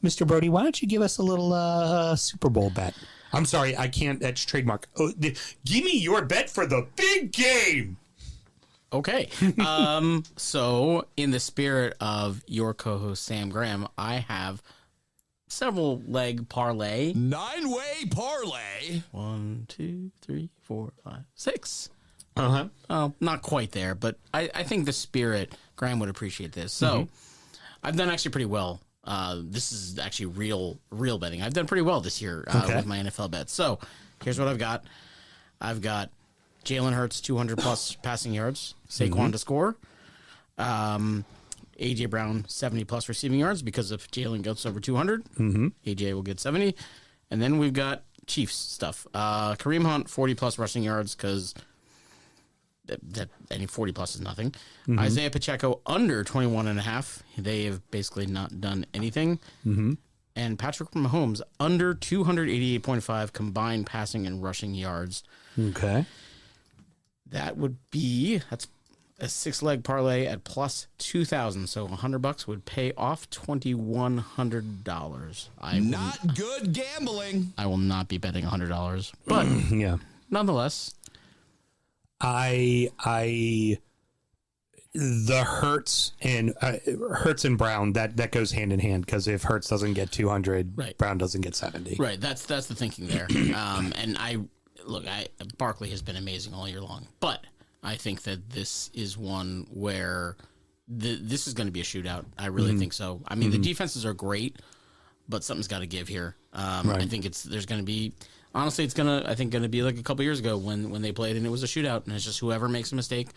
Mr. Brody, why don't you give us a little Super Bowl bet? I'm sorry, I can't. That's trademark. Oh, give me your bet for the big game. Okay. So, in the spirit of your co-host Sam Graham, I have several leg parlay. 9-way parlay. 1, 2, 3, 4, 5, 6. Uh-huh. Oh, not quite there, but I think the spirit, Graham would appreciate this. So, I've done actually pretty well. This is actually real betting. I've done pretty well this year with my NFL bets. So, here's what I've got. I've got Jalen Hurts 200 plus passing yards, Saquon to score, AJ Brown 70 plus receiving yards because if Jalen gets over 200, AJ will get 70, and then we've got Chiefs stuff. Kareem Hunt 40 plus rushing yards because that any 40 plus is nothing. Isaiah Pacheco under 21.5. They have basically not done anything. And Patrick Mahomes under 288.5 combined passing and rushing yards. Okay. That's a 6-leg parlay at plus 2,000. So $100 would pay off $2,100. Not good gambling. I will not be betting $100, but Yeah. nonetheless, the Hurts and Brown that goes hand in hand, because if Hurts doesn't get 200, Right. Brown doesn't get 70. right. That's the thinking there. And Barkley has been amazing all year long, but I think that this is one where this is going to be a shootout. I really think so. I mean, the defenses are great, but something's got to give here. I think there's going to be. Honestly, it's going to be like a couple years ago when they played and it was a shootout, and it's just whoever makes a mistake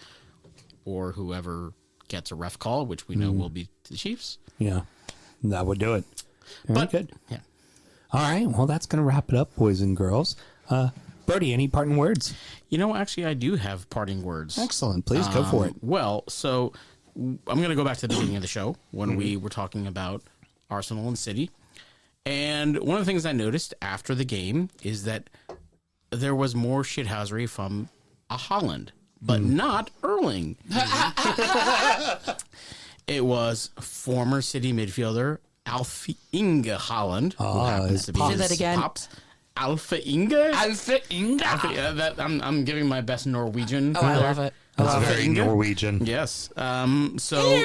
or whoever gets a ref call, which we know will be the Chiefs. Yeah, that would do it. Very good. Yeah. All right. Well, that's going to wrap it up, boys and girls. Brody, any parting words? Actually, I do have parting words. Excellent. Please go for it. Well, so I'm going to go back to the beginning of the show when we were talking about Arsenal and City. And one of the things I noticed after the game is that there was more shithousery from a Haaland, but not Erling. It was former City midfielder Alf Inge Haaland, who happens to be Say his that again. pops. Alpha Inge? I'm giving my best Norwegian. Oh, I love it. That's very Norwegian. Yes. So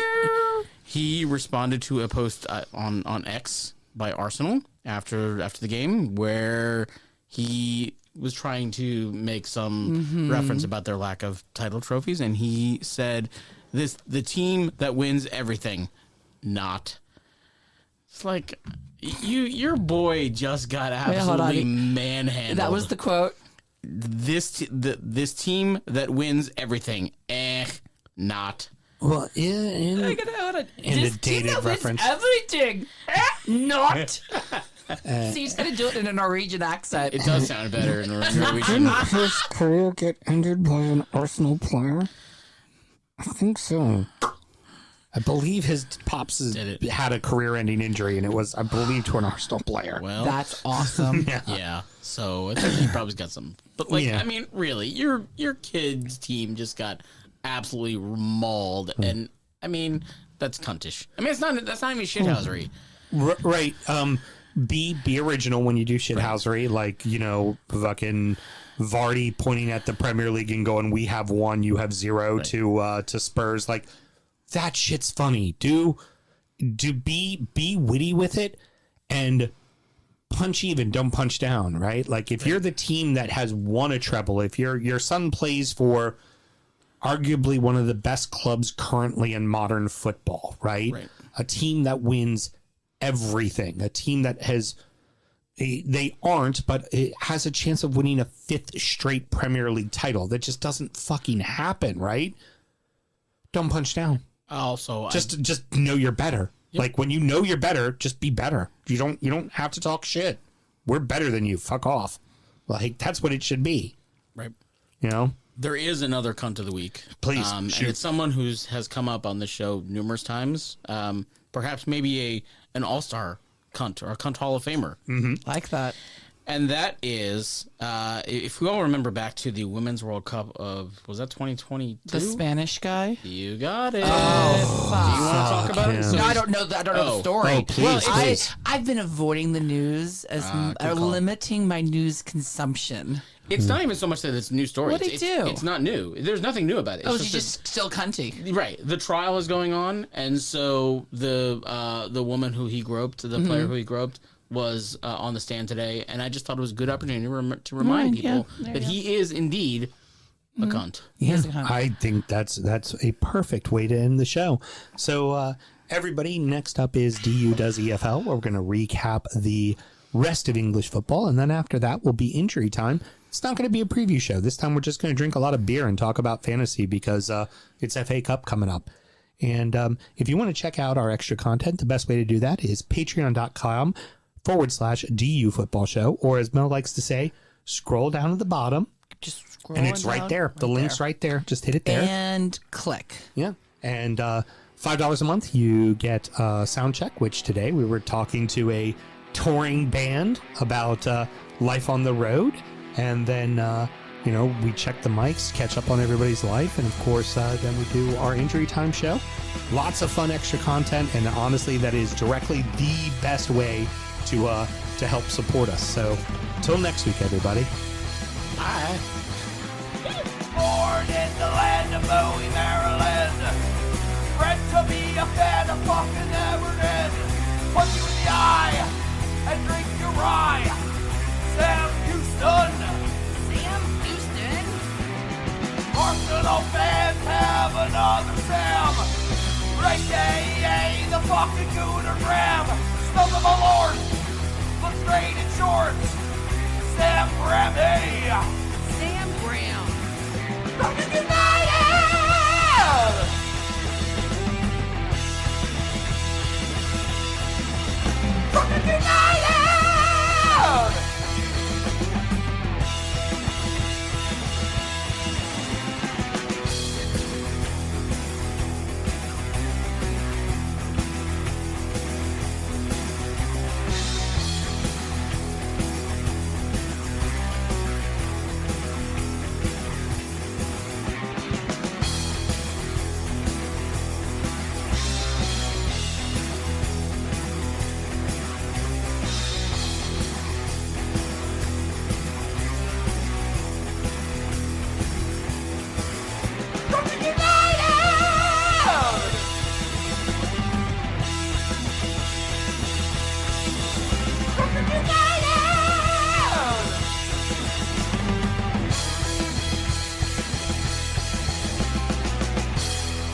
he responded to a post on X by Arsenal after the game where he was trying to make some reference about their lack of title trophies, and he said, the team that wins everything, not. It's like your boy just got absolutely manhandled. That was the quote. This team that wins everything, not. Well, in a dated reference. Everything. Not. See, he's going to do it in a Norwegian accent. It does sound better in Norwegian. His career get ended by an Arsenal player? I think so. I believe his pops had a career-ending injury, and it was, I believe, to an Arsenal player. Well, That's awesome. yeah. So I think he probably got some. But I mean, really, your kid's team just got absolutely mauled, and I mean, that's cuntish. I mean, that's not even shithousery. Right. Be original when you do shithousery, like, fucking Vardy pointing at the Premier League and going, "We have one, you have zero," to Spurs. Like, that shit's funny. Do be witty with it and punch even, don't punch down, right? Like, if you're the team that has won a treble, if your son plays for arguably one of the best clubs currently in modern football, right? A team that wins everything, a team that has they aren't, but it has a chance of winning a 5th straight Premier League title. That just doesn't fucking happen, right? Don't punch down. Also, just know you're better. Yep. Like, when you know you're better, just be better. You don't have to talk shit. We're better than you. Fuck off. Like, that's what it should be. Right. There is another cunt of the week. Please, and it's someone has come up on the show numerous times. Perhaps maybe an all-star cunt or a cunt Hall of Famer. Like that. And that is, if we all remember back to the Women's World Cup was that 2022? The Spanish guy? You got it. Oh, do you want to talk about it? So no, I don't know the story. Oh, please. I've been avoiding the news as limiting my news consumption. It's not even so much that it's a new story. What'd he do? It's not new. There's nothing new about it. It's just still cunty. Right. The trial is going on, and so the woman who he groped, the player who he groped, was on the stand today, and I just thought it was a good opportunity to remind people that he is indeed a cunt. Yeah, I think that's a perfect way to end the show. So, everybody, next up is DU Does EFL, where we're going to recap the rest of English football, and then after that will be injury time. It's not going to be a preview show. This time we're just going to drink a lot of beer and talk about fantasy because it's FA Cup coming up. And if you want to check out our extra content, the best way to do that is patreon.com/DU Football Show, or as Mel likes to say, scroll down to the bottom, Just scroll And it's right there. The link's right there. Just hit it there. And click. Yeah. And $5 a month, you get a sound check, which today we were talking to a touring band about life on the road. And then, we check the mics, catch up on everybody's life. And of course, then we do our injury time show. Lots of fun extra content. And honestly, that is directly the best way to help support us. So until next week, everybody. Bye. Born in the land of Bowie, Maryland. Bred to be a fan of fucking Everton. Punch you in the eye and drink your rye. Sam Houston. Sam Houston? Arsenal fans have another Sam. Right day, the fucking Gooner Graham. Smells of a lord. Looks great in shorts. Sam Graham, hey. Sam Graham. Fucking United! Fucking United!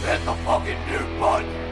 Hit the fucking mute button!